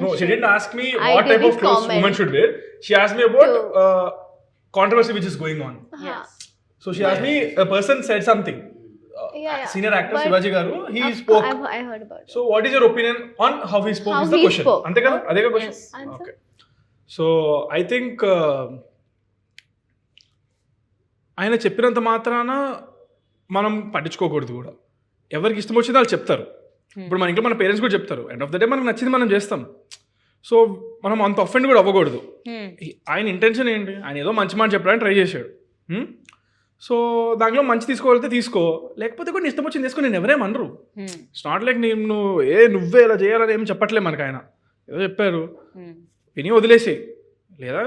No, she should didn't ask me what type of clothes comment. women should wear. She asked me about controversy which is going on. Yes. So she asked me, a person said something. Yeah. Senior actor But Shivaji Garu, he Of- spoke. I heard about it. So what is your opinion on how he spoke How is the he question. spoke. Ante kada? Adega question. Yes. Answer? Okay. So I think ఆయన చెప్పినంత మాత్రాన మనం పట్టించుకోకూడదు కూడా. ఎవరికి ఇష్టం వచ్చిందో వాళ్ళు చెప్తారు. ఇప్పుడు మన ఇంట్లో మన పేరెంట్స్ కూడా చెప్తారు. ఎండ్ ఆఫ్ ద డే మనకు నచ్చింది మనం చేస్తాం. సో మనం అంత అఫెండ్ కూడా అవ్వకూడదు. ఆయన ఇంటెన్షన్ ఏంటి? ఆయన ఏదో మంచి మాట చెప్పడానికి ట్రై చేశాడు. సో దాంట్లో మంచి తీసుకోవాలంటే తీసుకో, లేకపోతే కూడా ఇష్టం వచ్చింది తీసుకో. నేను ఎవరేమనరు. ఇట్స్ నాట్ లైక్ నేను నువ్వే ఇలా చేయాలని ఏం చెప్పట్లే మనకు. ఆయన ఏదో చెప్పారు, విని వదిలేసి లేదా.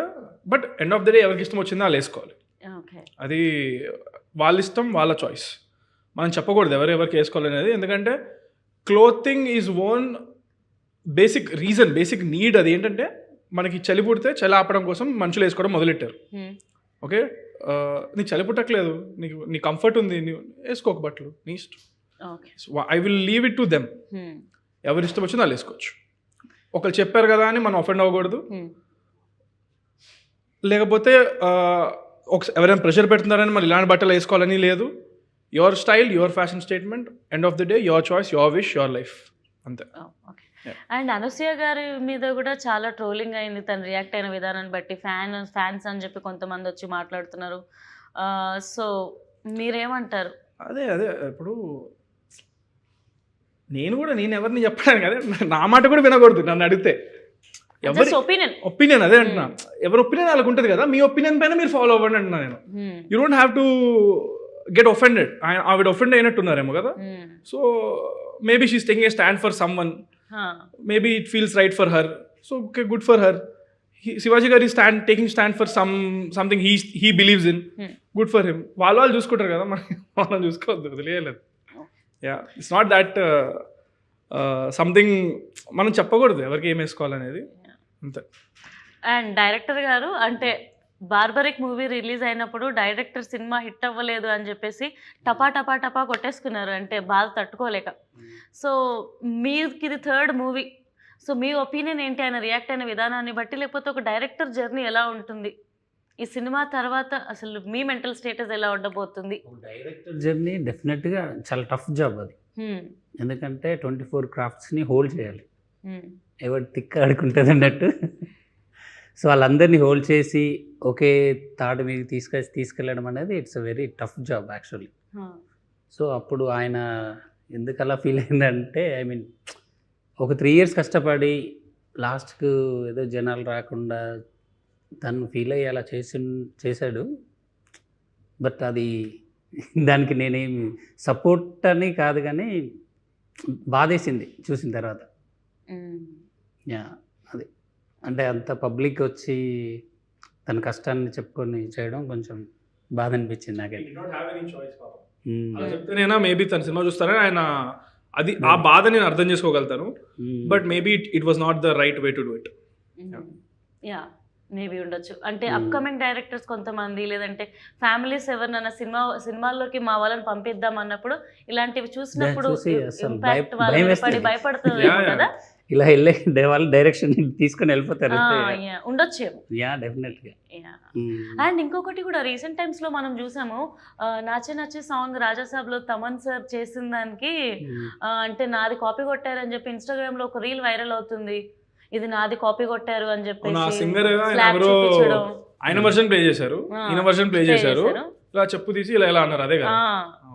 But end of the day ఎవరికి ఇష్టం వచ్చిందో వాళ్ళు వేసుకోవాలి. అది వాళ్ళ ఇష్టం, వాళ్ళ చాయిస్. మనం చెప్పకూడదు ఎవరెవరికి వేసుకోవాలి అనేది. ఎందుకంటే clothing is own basic reason, basic need. అది ఏంటంటే మనకి చలి పుడితే చలి ఆపడం కోసం మనుషులు వేసుకోవడం మొదలెట్టారు. ఓకే, నీకు చలి పుట్టట్లేదు, నీ కంఫర్ట్ ఉంది, నీవు వేసుకోక బట్టలు, నీ ఇష్టం. I will leave it to them. ఎవరి ఇష్టం వచ్చిందో వాళ్ళు వేసుకోవచ్చు. ఒకరు చెప్పారు కదా అని మనం అఫెండ్ అవ్వకూడదు. లేకపోతే ఎవరైనా ప్రెషర్ పెడుతున్నారని మరి ఇలాంటి బట్టలు వేసుకోవాలని లేదు. Your style, your fashion statement, end of the day your choice, your wish, your life, అంతే. అండ్ అనసూయ గారి మీద కూడా చాలా ట్రోలింగ్ అయింది తను రియాక్ట్ అయిన విధానాన్ని బట్టి. ఫ్యాన్స్ అని చెప్పి కొంతమంది వచ్చి మాట్లాడుతున్నారు. సో మీరేమంటారు? అదే ఇప్పుడు నేను ఎవరిని చెప్పాను కదా, నా మాట కూడా వినకూడదు నన్ను అడిగితే. ఎవరి ఒపీనియన్ అదే అంటున్నా. ఎవరి ఒపీనియన్ వాళ్ళకు ఉంటుంది కదా. మీ ఒపీనియన్ పైన మీరు ఫాలో అవ్వండి అంటున్నా నేను. You don't have to get offended, ఆవిడ ఒఫెండ్ అయినట్టున్నారేమో కదా. So maybe she's taking a stand for someone, maybe it feels right for her, so okay, good for her. Shivaji గారి taking stand for something he believes in, good for him. వాళ్ళు చూసుకుంటారు కదా, మనం చూసుకోవద్దు, తెలియలేదు. Yeah, it's not that something మనం చెప్పకూడదు ఎవరికి ఏం వేసుకోవాలనేది, అంతే. అండ్ డైరెక్టర్ గారు అంటే బార్బరిక్ మూవీ రిలీజ్ అయినప్పుడు డైరెక్టర్ సినిమా హిట్ అవ్వలేదు అని చెప్పేసి టపా టపా టపా కొట్టేసుకున్నారు, అంటే బాధ తట్టుకోలేక. సో మీకు ఇది థర్డ్ మూవీ, సో మీ ఒపీనియన్ ఏంటి ఆయన రియాక్ట్ అయిన విధానాన్ని బట్టి, లేకపోతే ఒక డైరెక్టర్ జర్నీ ఎలా ఉంటుంది ఈ సినిమా తర్వాత, అసలు మీ మెంటల్ స్టేటస్ ఎలా ఉండబోతుంది? డైరెక్టర్ జర్నీ డెఫినెట్గా చాలా టఫ్ జాబ్ అది, ఎందుకంటే 24 క్రాఫ్ట్స్ని హోల్డ్ చేయాలి, ఎవరి తిక్క ఆడుకుంటుంది అన్నట్టు. సో వాళ్ళందరినీ హోల్డ్ చేసి ఒకే తాడు మీద తీసుకెళ్ళడం అనేది it's a very tough job actually. So అప్పుడు ఆయన ఎందుకు అలా ఫీల్ అయిందంటే, ఐ మీన్ ఒక 3 years కష్టపడి లాస్ట్కు ఏదో జనాలు రాకుండా తను ఫీల్ అయ్యి అలా చేశాడు. బట్ అది దానికి నేనేం సపోర్ట్ అని కాదు, కానీ బాధేసింది చూసిన తర్వాత. యా, అది అంటే అంత పబ్లిక్ వచ్చి తన కష్టాన్ని చెప్పుకొని చేయడం కొంచెం బాధ అనిపించింది నాకైతే. చెప్తేనేనా మేబీ తన సినిమా చూస్తారని ఆయన, అది ఆ బాధ నేను అర్థం చేసుకోగలుగుతాను. But maybe it was not the right way to do it. Yeah, maybe ఉండొచ్చు. అంటే అప్కమింగ్ డైరెక్టర్స్ కొంతమంది, లేదంటే ఫ్యామిలీస్ ఎవరినైనా సినిమాల్లోకి మా వాళ్ళని పంపిద్దాం అన్నప్పుడు ఇలాంటివి చూసినప్పుడు ఇంపాక్ట్ వాళ్ళని పడి భయపడుతుంది కదా, ఇలా వెళ్ళే వాళ్ళు డైరెక్షన్ తీసుకొని వెళ్ళిపోతారు, ఉండొచ్చేమో. యా, డెఫినెట్గా. అండ్ ఇంకొకటి కూడా రీసెంట్ టైమ్స్ లో మనం చూసాము, నాచే నచ్చే సాంగ్ రాజాసాబ్ లో తమన్ సార్ చేసిన దానికి అంటే నాది కాపీ కొట్టారని చెప్పి ఇన్స్టాగ్రామ్ లో ఒక రీల్ వైరల్ అవుతుంది, ఇది నాది కాపీ కొట్టారు అని చెప్పేసి ఆయన వర్షన్ ప్లే చేశారు, ఈయన వర్షన్ ప్లే చేశారు, ఇలా చెప్పు తీసి ఇలా ఎలా అన్నారు, అదే కదా.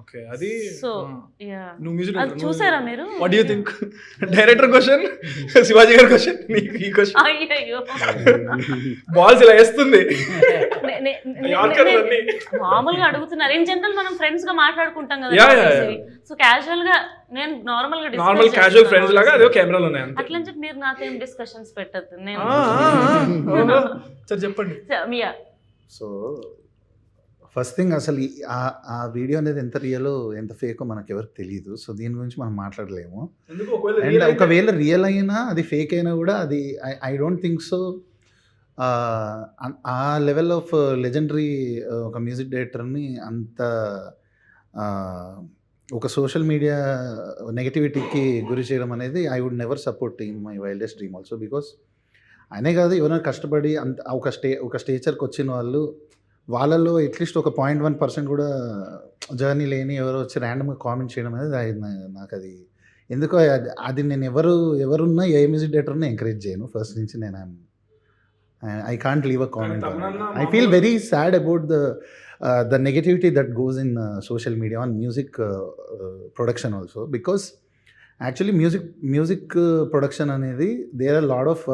ఓకే, అది సో నువ్వు మ్యూజిక్ చూసారా మీరు? What do you think? Director question, Shivaji గారి క్వశ్చన్, నీకు ఈ క్వశ్చన్. అయ్యో, బాల్స్ ఇలా వేస్తుంది, మామూలుగా అడుగుతున్నారు. ఇన్ జనరల్ మనం ఫ్రెండ్స్ గా మాట్లాడుకుంటాం కదా, సో క్యాజువల్ గా నేను నార్మల్ క్యాజువల్ ఫ్రెండ్స్ లాగా అదే కెమెరాలు ఉన్నాయి అంతే. అట్లా అని చెప్పి మీరు నాకేం డిస్కషన్స్ పెట్టద్దు. నేను సరే చెప్పండి. సో ఫస్ట్ థింగ్, అసలు ఆ వీడియో అనేది ఎంత రియలో ఎంత ఫేకో మనకు ఎవరికి తెలియదు. సో దీని గురించి మనం మాట్లాడలేము. అండ్ ఒకవేళ రియల్ అయినా అది ఫేక్ అయినా కూడా అది ఐ డోంట్ థింక్ సో. ఆ లెవెల్ ఆఫ్ లెజెండరీ ఒక మ్యూజిక్ డైరెక్టర్ని అంత ఒక సోషల్ మీడియా నెగటివిటీకి గురి చేయడం అనేది I would never support in my wildest dream also. Because ఆయనే కాదు, ఎవరైనా కష్టపడి అంత ఒక స్టేచర్కి వచ్చిన వాళ్ళు, వాళ్ళల్లో అట్లీస్ట్ ఒక 0.1% కూడా జర్నీ లేని ఎవరో వచ్చి ర్యాండమ్గా కామెంట్ చేయడం అనేది నాకు అది ఎందుకో అది నేను ఎవరున్నా ఏ మ్యూజిక్ డైరెక్టర్ని ఎంకరేజ్ చేయను ఫస్ట్ నుంచి. నేను I can't leave a comment. I feel very sad about the negativity that goes in social media on music production also. Because actually music production అనేది there are lot of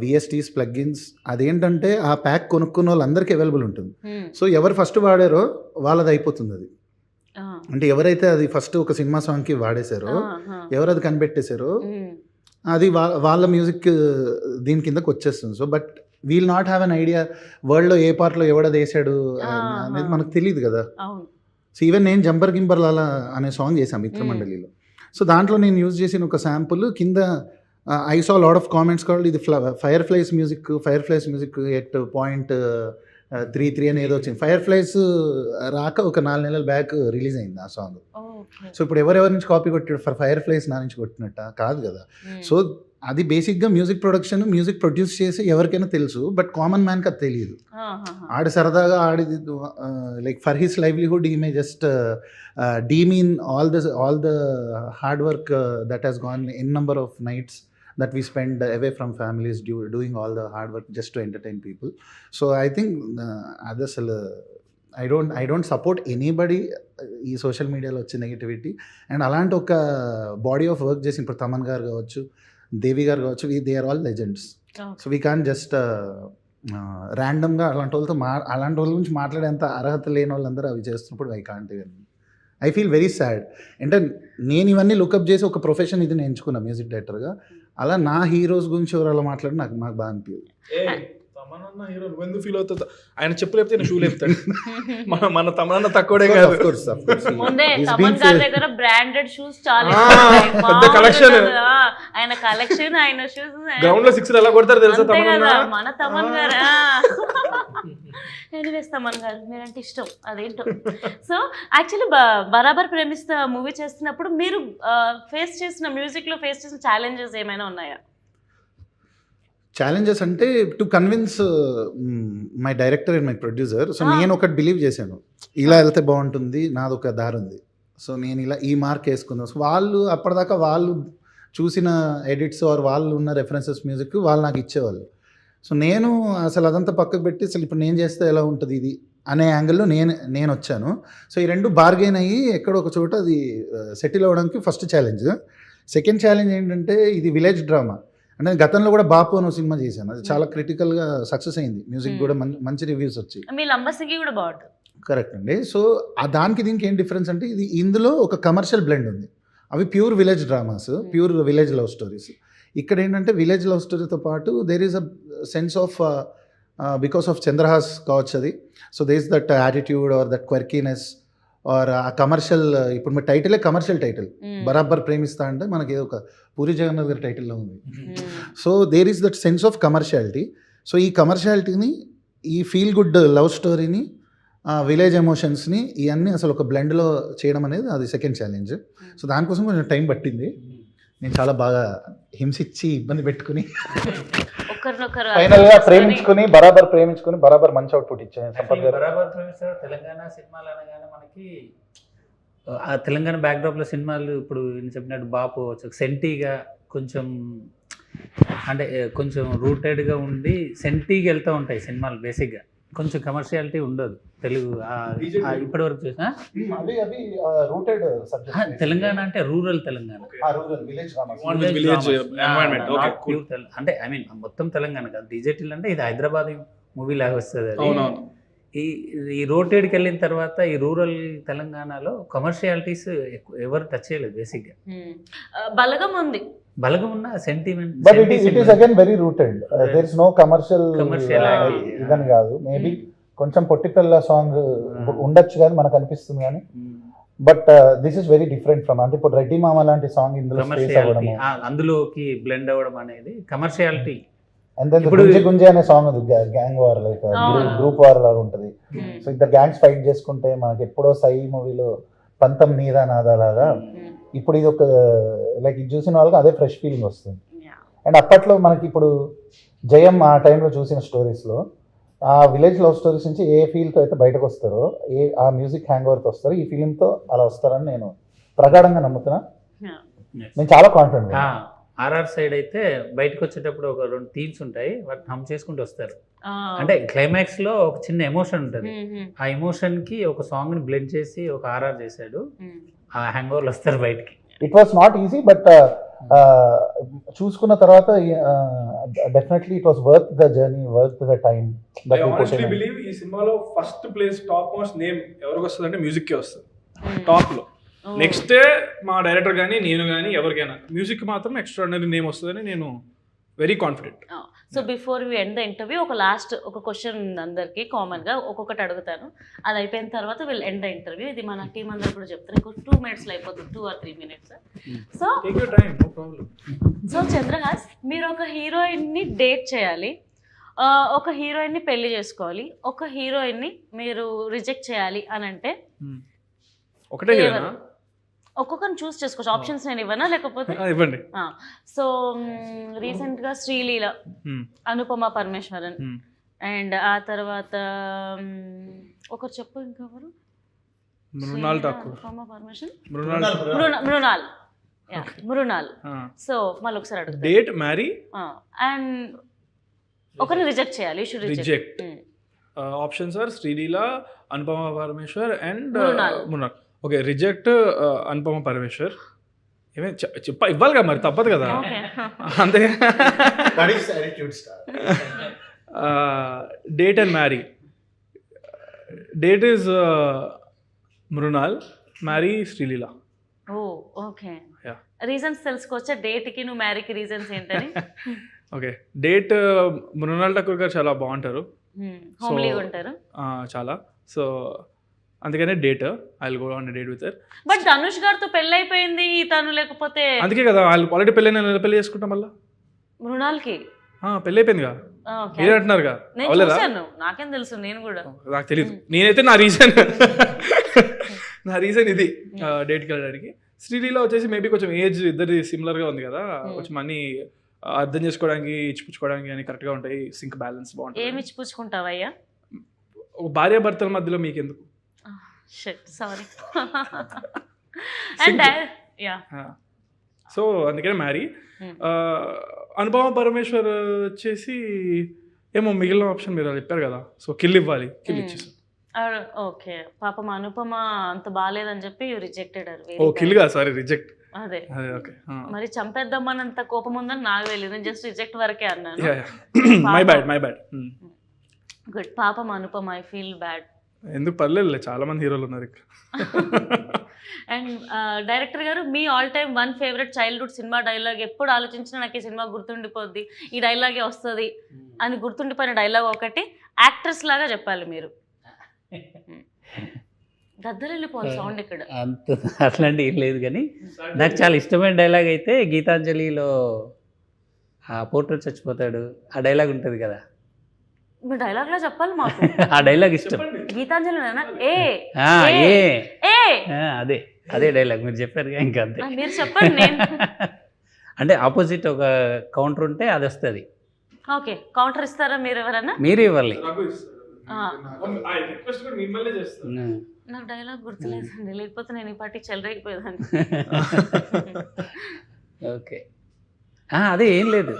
VSTs plugins. అదేంటంటే ఆ pack కొనుక్కున్న వాళ్ళందరికీ available ఉంటుంది. So ఎవరు first వాడారో వాళ్ళది అయిపోతుంది. అది అంటే ఎవరైతే అది ఫస్ట్ ఒక సినిమా సాంగ్కి వాడేశారో, ఎవరు అది కనిపెట్టేశారో, అది వాళ్ళ మ్యూజిక్ దీని కిందకి వచ్చేస్తుంది. So but we'll not have an idea వరల్డ్లో ఏ పార్ట్లో ఎవడది వేసాడు అనేది మనకు తెలియదు కదా. సో ఈవెన్ నేను జంపర్ గింపర్ లాలా అనే సాంగ్ చేశాను మిత్రమండలిలో. సో దాంట్లో నేను యూజ్ చేసిన ఒక శాంపుల్ కింద I saw a lot of comments called ఇది Fireflies music at 0.33 అని ఏదో వచ్చింది. Fireflies రాక ఒక 4 నెలల బ్యాక్ రిలీజ్ అయింది ఆ సాంగ్. సో ఇప్పుడు ఎవరెవరి నుంచి కాపీ కొట్టాడు? Fireflies నా నుంచి కొట్టినట్ట కాదు కదా. సో అది బేసిక్గా మ్యూజిక్ ప్రొడక్షన్, మ్యూజిక్ ప్రొడ్యూస్ చేసి ఎవరికైనా తెలుసు, బట్ కామన్ మ్యాన్కి అది తెలియదు. ఆడి సరదాగా ఆడిది like for his livelihood he may just demean all the hard work that has gone N number of nights that we spend away from families doing all the hard work just to entertain people. So I think others I don't support anybody ఈ social మీడియాలో వచ్చే negativity. And అలాంటి ఒక body of work చేసి ఇప్పుడు తమన్ గారు కావచ్చు, దేవి గారు కావచ్చు, they are all legends. So we can just ర్యాండమ్గా అలాంటి వాళ్ళ గురించి మాట్లాడేంత అర్హత లేని వాళ్ళందరూ అవి చేస్తున్నప్పుడు I can't even I feel very sad. అంటే నేను ఇవన్నీ లుకప్ చేసి ఒక ప్రొఫెషన్ ఇది నేను ఎంచుకున్నా మ్యూజిక్ డైరెక్టర్గా. అలా నా హీరోస్ గురించి ఎవరు అలా మాట్లాడి నాకు బాగా అనిపించదు. తమనన్న హీరో నువ్వెందుకు ఫీల్ అవుతుంది? ఆయన చెప్పు లేపితే నేను షూ లేపుతాడు. మన తమనన్న తక్కువడే కాదు. ముందే తమన్ గారి దగ్గర బ్రాండెడ్ షూస్ చాలా పెద్ద కలెక్షన్. ఆయన కలెక్షన్, ఆయన షూస్ గ్రౌండ్ లో 6 ఎలా కొడతారు తెలుసా తమనన్న? మన తమన్ గారు. ఎనీవేస్ తమన్ గారు మీరంటే ఇష్టం, అదేంటో. సో యాక్చువల్లీ బరాబర్ ప్రేమిస్తా మూవీ చేస్తున్నప్పుడు మీరు ఫేస్ చేసిన మ్యూజిక్ లో ఫేస్ చేసిన ఛాలెంజెస్ ఏమైనా ఉన్నాయా? ఛాలెంజెస్ అంటే to convince my director and my producer. So నేను ఒకటి బిలీవ్ చేశాను, ఇలా వెళ్తే బాగుంటుంది, నాది ఒక దారి ఉంది, సో నేను ఇలా ఈ మార్క్ వేసుకుందాం. సో వాళ్ళు అప్పటిదాకా వాళ్ళు చూసిన ఎడిట్స్ ఆర్ వాళ్ళు ఉన్న రెఫరెన్సెస్ మ్యూజిక్ వాళ్ళు నాకు ఇచ్చేవాళ్ళు. సో నేను అసలు అదంతా పక్కకు పెట్టి అసలు ఇప్పుడు నేను చేస్తే ఎలా ఉంటుంది ఇది అనే యాంగిల్లో నేను వచ్చాను. సో ఈ రెండు బార్గెన్ అయ్యి ఎక్కడో ఒక చోట అది సెటిల్ అవ్వడానికి ఫస్ట్ ఛాలెంజ్. సెకండ్ ఛాలెంజ్ ఏంటంటే ఇది విలేజ్ డ్రామా. అంటే గతంలో కూడా బాపు అని సినిమా చేశాను, అది చాలా క్రిటికల్గా సక్సెస్ అయింది, మ్యూజిక్ కూడా మంచి రివ్యూస్ వచ్చాయి. మీ లంబసింగి కూడా బాగుంటుంది. కరెక్ట్ అండి. సో దానికి దీనికి ఏం డిఫరెన్స్ అంటే ఇది ఇందులో ఒక కమర్షియల్ బ్లెండ్ ఉంది. అవి pure village dramas, pure village love stories. ఇక్కడ ఏంటంటే విలేజ్ లవ్ స్టోరీతో పాటు there is a sense of because of Chandrahas కావచ్చు అది. So there is that attitude or that quirkiness or uh commercial. ఇప్పుడు మీ టైటిలే కమర్షియల్ టైటిల్, బరాబర్ ప్రేమిస్తా అంటే మనకి ఒక పూరి జగన్నాథ్ గారి టైటిల్లో ఉంది. So there is that sense of commerciality. So ఈ కమర్షియాలిటీని, ఈ ఫీల్ గుడ్ లవ్ స్టోరీని, విలేజ్ ఎమోషన్స్ని ఇవన్నీ అసలు ఒక బ్లెండ్లో చేయడం అనేది అది సెకండ్ ఛాలెంజ్. సో దానికోసం కొంచెం టైం పట్టింది. నేను చాలా బాగా హింసించి ఇబ్బంది పెట్టుకుని ఫైనల్గా బరాబర్ ప్రేమించుకుని బరాబర్ మంచి అవుట్పుట్ ఇచ్చాను. సంపత్ గారు బరాబర్ ప్రేమిస్తారు. తెలంగాణ సినిమాలు అనగానే మనకి ఆ తెలంగాణ బ్యాక్డ్రాప్లో సినిమాలు ఇప్పుడు నేను చెప్పినట్టు బాపు సెంటీగా కొంచెం అంటే కొంచెం రూటెడ్గా ఉండి సెంటీగా వెళ్తూ ఉంటాయి సినిమాలు. బేసిక్గా కొంచెం కమర్షియాలిటీ ఉండదు తెలుగు ఇప్పటి వరకు చూసిన. తెలంగాణ అంటే రూరల్ తెలంగాణ, అంటే ఐ మీన్ మొత్తం తెలంగాణ కాదు. డిజిటల్ అంటే ఇది హైదరాబాద్ మూవీ లాగా వస్తుంది. అది ఈ రోటెడ్కి వెళ్ళిన తర్వాత ఈ రూరల్ తెలంగాణలో కమర్షియాలిటీస్ ఎవరు టచ్ చేయలేదు. బేసిక్గా బలగం ఉంది, బలగం ఉన్న sentiment, but it is again very rooted. There is no commercial ఇదని కాదు. మేబీ కొంచెం పొట్టిపల్ల సాంగ్ ఉండొచ్చు కానీ మనకు అనిపిస్తుంది కానీ, but this is very different from. అంటే ఇప్పుడు రెడ్డి మామ లాంటి సాంగ్ ఇందులో అందులోకి బ్లెండ్ అవ్వడం అనేది కమర్షియాలిటీ. అండ్ దెన్ గుంజే అనే సాంగ్ ఉంది, gang war like group war లాగా ఉంటుంది. సో ఇద్దరు గ్యాంగ్స్ ఫైట్ చేసుకుంటే మనకి ఎప్పుడో సై మూవీలో పంతం నీదా నాదా లాగా ఇప్పుడు ఇది ఒక లైక్ ఇది చూసిన వాళ్ళకి అదే ఫ్రెష్ ఫీలింగ్ వస్తుంది. అండ్ అప్పట్లో మనకి ఇప్పుడు జయం ఆ టైంలో చూసిన స్టోరీస్లో ఆ విలేజ్ లవ్ స్టోరీస్ నుంచి ఏ ఫీల్తో అయితే బయటకు వస్తారో, ఆ మ్యూజిక్ హ్యాంగ్ ఓవర్తో వస్తారో, ఈ ఫీలింగ్తో అలా వస్తారని నేను ప్రగాఢంగా నమ్ముతున్నా. నేను చాలా కాన్ఫిడెంట్. ఆర్ఆర్ సైడ్ అయితే బయటకు వచ్చేటప్పుడు ఒక 2 థీమ్స్ ఉంటాయి, వాటిని హమ్ చేసుకుంటూ వస్తారు. అంటే క్లైమాక్స్ లో ఒక చిన్న ఎమోషన్ ఉంటుంది, ఆ ఎమోషన్ కి ఒక సాంగ్ ని బ్లెండ్ చేసి ఒక ఆర్ఆర్ చేశాడు. ఆ హ్యాంగ్ ఓవర్లు వస్తారు బయటికి. It was not easy, but చూసుకున్న తర్వాత definitely it was worth the journey, worth the time. I honestly believe ఈ సినిమాలో first place top most name ఎవరికి వస్తుంది అంటే మ్యూజిక్కే వస్తుంది టాప్ లో. నెక్స్ట్ మా డైరెక్టర్ కానీ నేను కానీ ఎవరికైనా మ్యూజిక్ మాత్రం ఎక్స్ట్రాడినరీ నేమ్ వస్తుందని నేను very confident. So before we end the interview ఒక క్వశ్చన్ ఉంది అందరికి కామన్గా, ఒక్కొక్కటి అడుగుతాను. అది అయిపోయిన తర్వాత వీళ్ళు ఎండ్ ద ఇంటర్వ్యూ. ఇది మన టీం అందరు కూడా చెప్తారు, ఇంకో 2 minutesలో అయిపోతుంది, 2 or 3 minutes. సో చంద్రహాస్, మీరు ఒక హీరోయిన్ని డేట్ చేయాలి, ఒక హీరోయిన్ని పెళ్లి చేసుకోవాలి, ఒక హీరోయిన్ని మీరు రిజెక్ట్ చేయాలి అని అంటే ఒకటే హీరోయినా? ఒక్కొక్కరిని చూస్ చేసుకోవచ్చు. ఆప్షన్స్ నేను ఇవ్వనా లేకపోతే ఇవ్వండి. సో రీసెంట్గా శ్రీలీల, అనుపమ పరమేశ్వరన్, అండ్ ఆ తర్వాత ఒకరు చెప్పు ఇంకెవరు, అనుపమ పరమేశ్వరన్, మృణాల్. సో మళ్ళీ ఒకసారి అడుగుతా, డేట్ మ్యారీ అండ్ ఒకరిని రిజెక్ట్ చేయాలి. Reject options are Sreeleela, Anupama Parameswar and Mrunal. Okay, reject Anupama Parameswar. ఇవ్వాలి కదా మరి, తప్పదు కదా. అంతే. Date and marry. Date is Mrunal, marry Sreeleela. Oh okay. Yeah. Reasons తెలుసుకోవచ్చా డేట్కి నువ్వు మ్యారీకి రీజన్స్ ఏంటని? ఓకే, డేట్ మృణాల్ ఠాకూర్ గారు చాలా బాగుంటారు, హోమ్లీగా ఉంటారు చాలా. సో అందుకనే date, I will go on date with her. But Dhanush గారితో పెళ్ళి అయిపోయింది తను, లేకపోతే అందుకే కదా వాళ్ళు ఆల్రెడీ పెళ్ళి పెళ్లి చేసుకుంటాం మళ్ళీ. మృణాల్కి పెళ్ళి అయిపోయిందిగా ఓకే. మీరే అంటున్నారుగా, నేను అవలేదా? చూశాను, నాకేం తెలుసు, నేను కూడా. నాకు తెలియదు, నేనైతే నా రీజన్ ఇది డేట్కి వెళ్ళడానికి. శ్రీలీల వచ్చేసి మేబీ కొంచెం ఏజ్ ఇద్దరి సిమిలర్గా ఉంది కదా, కొంచెం అన్ని అర్థం చేసుకోవడానికి ఇచ్చిపుచ్చుకోవడానికి అని కరెక్ట్గా ఉంటాయి, సింక్ బ్యాలెన్స్ బాగుంటుంది. ఏమి ఇచ్చిపుచ్చుకుంటావయ్యా? ఒక భార్యాభర్తల మధ్యలో మీకు ఎందుకు? సారీ. అండ్ యా, సో అందుకనే మ్యారీ. అనుపమ పరమేశ్వర్ వచ్చేసి ఏమో మిగిలిన ఆప్షన్ మీరు చెప్పారు కదా, సో కిల్ ఇవ్వాలి, కిల్ ఇచ్చేసి. ఓకే, పాపం అనుపమ అంత బాగాలేదని చెప్పి రిజెక్టెడ్. ఓ కిల్గా, సారీ రిజెక్ట్. అదే ఓకే. మరి చంపేద్దామన్నంత కోపం ఉందని నాకు తెలియదు, నేను జస్ట్ రిజెక్ట్ వరకే అన్నాను. My bad. గుడ్. పాపం అనుపమ, ఐ ఫీల్ బ్యాడ్. ఎందుకు పర్లేదు, చాలా మంది హీరోలు ఉన్నారు ఇక్కడ. అండ్ డైరెక్టర్ గారు, మీ all time one favourite childhood cinema dialogue, ఎప్పుడు ఆలోచించినా నాకు ఈ సినిమా గుర్తుండిపోద్ది, ఈ డైలాగే వస్తుంది అని గుర్తుండిపోయిన డైలాగ్ ఒకటి యాక్టర్స్ లాగా చెప్పాలి మీరు. గద్దరెళ్ళిపోవాలి సౌండ్ ఇక్కడ. అంత అట్లాంటి ఏం లేదు, కానీ నాకు చాలా ఇష్టమైన డైలాగ్ అయితే గీతాంజలిలో ఆ పోర్ట్రేట్ చచ్చిపోతాడు, ఆ డైలాగ్ ఉంటుంది కదా, మీ డైలాగ్ లా చెప్పాలి మాకు. ఆ డైలాగ్ ఇష్టం. గీతాంజలినా? అదే అదే డైలాగ్ మీరు చెప్పారు ఇంకా, అంతే. మీరు చెప్పండి. నేను అంటే ఆపోజిట్ ఒక కౌంటర్ ఉంటే అది వస్తుంది. ఓకే, కౌంటర్ ఇస్తారా మీరు ఎవరన్నా? మీరే ఇవ్వాలి. నాకు డైలాగ్ గుర్తులేదండి, లేకపోతే నేను ఈ పార్టీ చెలరేగిపోయేదాన్ని. ఓకే, అదే ఏం లేదు.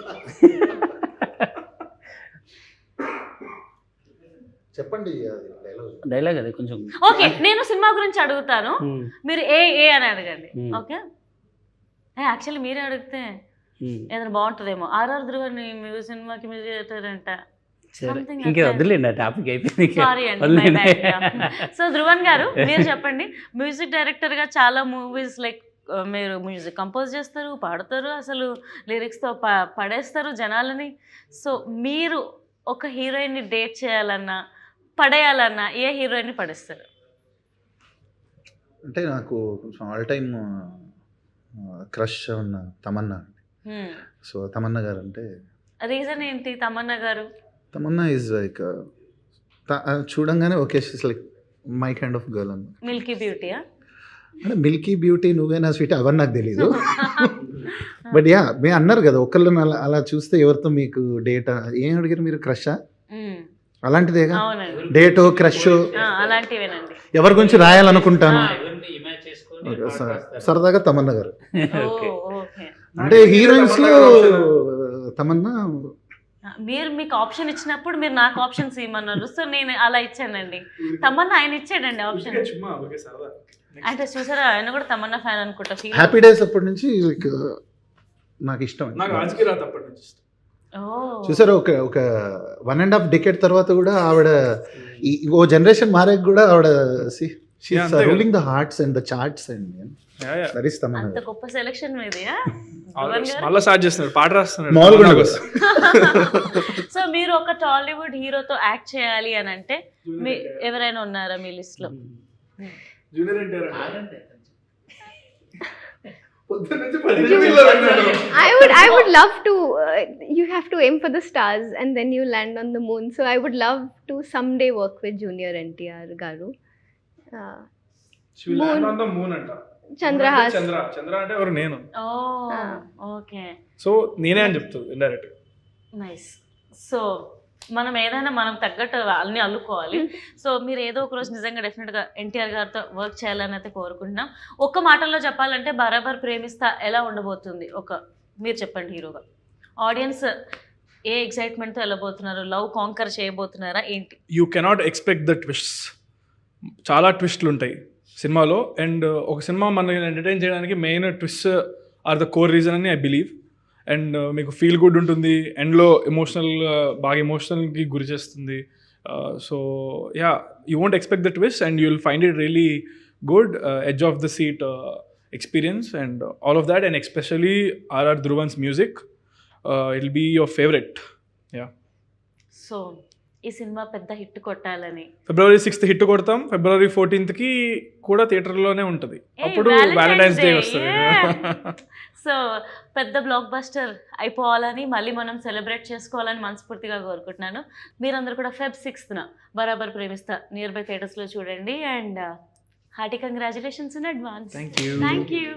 చెప్పండి డైలాగ్ అదే కొంచెం. ఓకే, నేను సినిమా గురించి అడుగుతాను, మీరు ఏ అని అడగండి. ఓకే, యాక్చువల్లీ మీరే అడిగితే ఏదైనా బాగుంటుందేమో. ఆర్ఆర్ ధ్రువని సినిమాకి మ్యూజిక్ డైరెక్టర్ అంట. ఇంకా వదిలేండి, ఆ టాపిక్ అయిపోయింది. సారీ అండి. సో ధ్రువన్ గారు, మీరు చెప్పండి, మ్యూజిక్ డైరెక్టర్ గా చాలా మూవీస్ లైక్ మీరు మ్యూజిక్ కంపోజ్ చేస్తారు, పాడతారు, అసలు లిరిక్స్తో పడేస్తారు జనాలని. సో మీరు ఒక హీరోయిన్ని డేట్ చేయాలన్నా పడేయాలన్నా ఏ హీరోయిన్ని పడేస్తారు? అంటే నాకు కొంచెం ఆల్ టైమ్ క్రష్ ఉన్న తమన్నా. సో తమన్నా గారు అంటే రీజన్ ఏంటి? తమన్నా గారు, తమన్నా ఈజ్ లైక్ చూడంగానే okay, she's like my kind of girl అన్న. మిల్కీ బ్యూటీయా? అంటే మిల్కీ బ్యూటీ, నువ్వేనా స్వీట్, అవన్నీ నాకు తెలీదు. బట్ యా, మీరు అన్నారు కదా ఒకళ్ళని అలా చూస్తే ఎవరితో మీకు డేటా ఏం అడిగారు మీరు? క్రషా? అలాంటిదేగా, డేటో క్రష్ అలాంటివేనండి. ఎవరి గురించి రాయాలనుకుంటాను సరదాగా తమన్నా గారు. అంటే హీరోయిన్స్ లో తమన్నా. మీకు ఆప్షన్ ఇచ్చినప్పుడు మీరు నాకు ఆప్షన్స్ ఇవ్వమన్నారు, సో నేను అలా ఇచ్చానండి. తమన్నా ఆయన ఇచ్చాడండి ఆప్షన్. అంటే చూసారా, ఆయన కూడా తమన్నా ఫ్యాన్ అనుకుంటా. హ్యాపీ డేస్ అప్పటి నుంచి నాకు ఇష్టం. చూసారా, ఒక 1.5 decade తర్వాత కూడా ఆవిడ ఓ జనరేషన్ మారాక కూడా ఆవిడ ruling the hearts and the charts and అంత గొప్ప సెలక్షన్ మీది. సో మీరు ఒక టాలీవుడ్ హీరోతో యాక్ట్ చేయాలి అని అంటే ఎవరైనా ఉన్నారా మీ లిస్ట్ లో? I would love to. You have to aim for the stars and then you land on the moon. So I would love to someday work with Junior NTR garu. She will land on the moon anta. Chandra అంటే ఎవరు? నేను. Okay, so నేనే అని చెప్తాను indirect. Nice. So మనం ఏదైనా మనం తగ్గట్టు అన్నీ అల్లుకోవాలి. సో మీరు ఏదో ఒక రోజు నిజంగా డెఫినెట్గా ఎన్టీఆర్ గారితో వర్క్ చేయాలని అయితే కోరుకుంటున్నాం. ఒక్క మాటల్లో చెప్పాలంటే బరాబర్ ప్రేమిస్తా ఎలా ఉండబోతుంది? మీరు చెప్పండి హీరోగా. ఆడియన్స్ ఏ ఎక్సైట్మెంట్తో వెళ్ళబోతున్నారు? లవ్ కాంకర్ చేయబోతున్నారా ఏంటి? You cannot expect the twists. చాలా ట్విస్ట్లు ఉంటాయి సినిమాలో. అండ్ ఒక సినిమా మనల్ని ఎంటర్టైన్ చేయడానికి main twist are the core reason అని ఐ బిలీవ్. అండ్ మీకు ఫీల్ గుడ్ ఉంటుంది, ఎండ్లో బాగా ఎమోషనల్కి గురి చేస్తుంది. So yeah, you won't expect the twist and you will find it really good, edge of the seat experience and all of that, and especially R.R. Dhruvan's music, it'll be your favorite. Yeah. So ఈ cinema పెద్ద hit కొట్టాలని February 6th hit కొడతాం. February 14th కూడా థియేటర్లోనే ఉంటుంది. అప్పుడు Valentine's day వస్తుంది. So పెద్ద block buster అయిపోవాలని, మళ్ళీ మనం సెలబ్రేట్ చేసుకోవాలని మనస్ఫూర్తిగా కోరుకుంటున్నాను. మీరందరూ కూడా Feb 6th బరాబర్ ప్రేమిస్తా నియర్ బై థియేటర్స్లో చూడండి. And hearty congratulations in advance. Thank you. Thank you.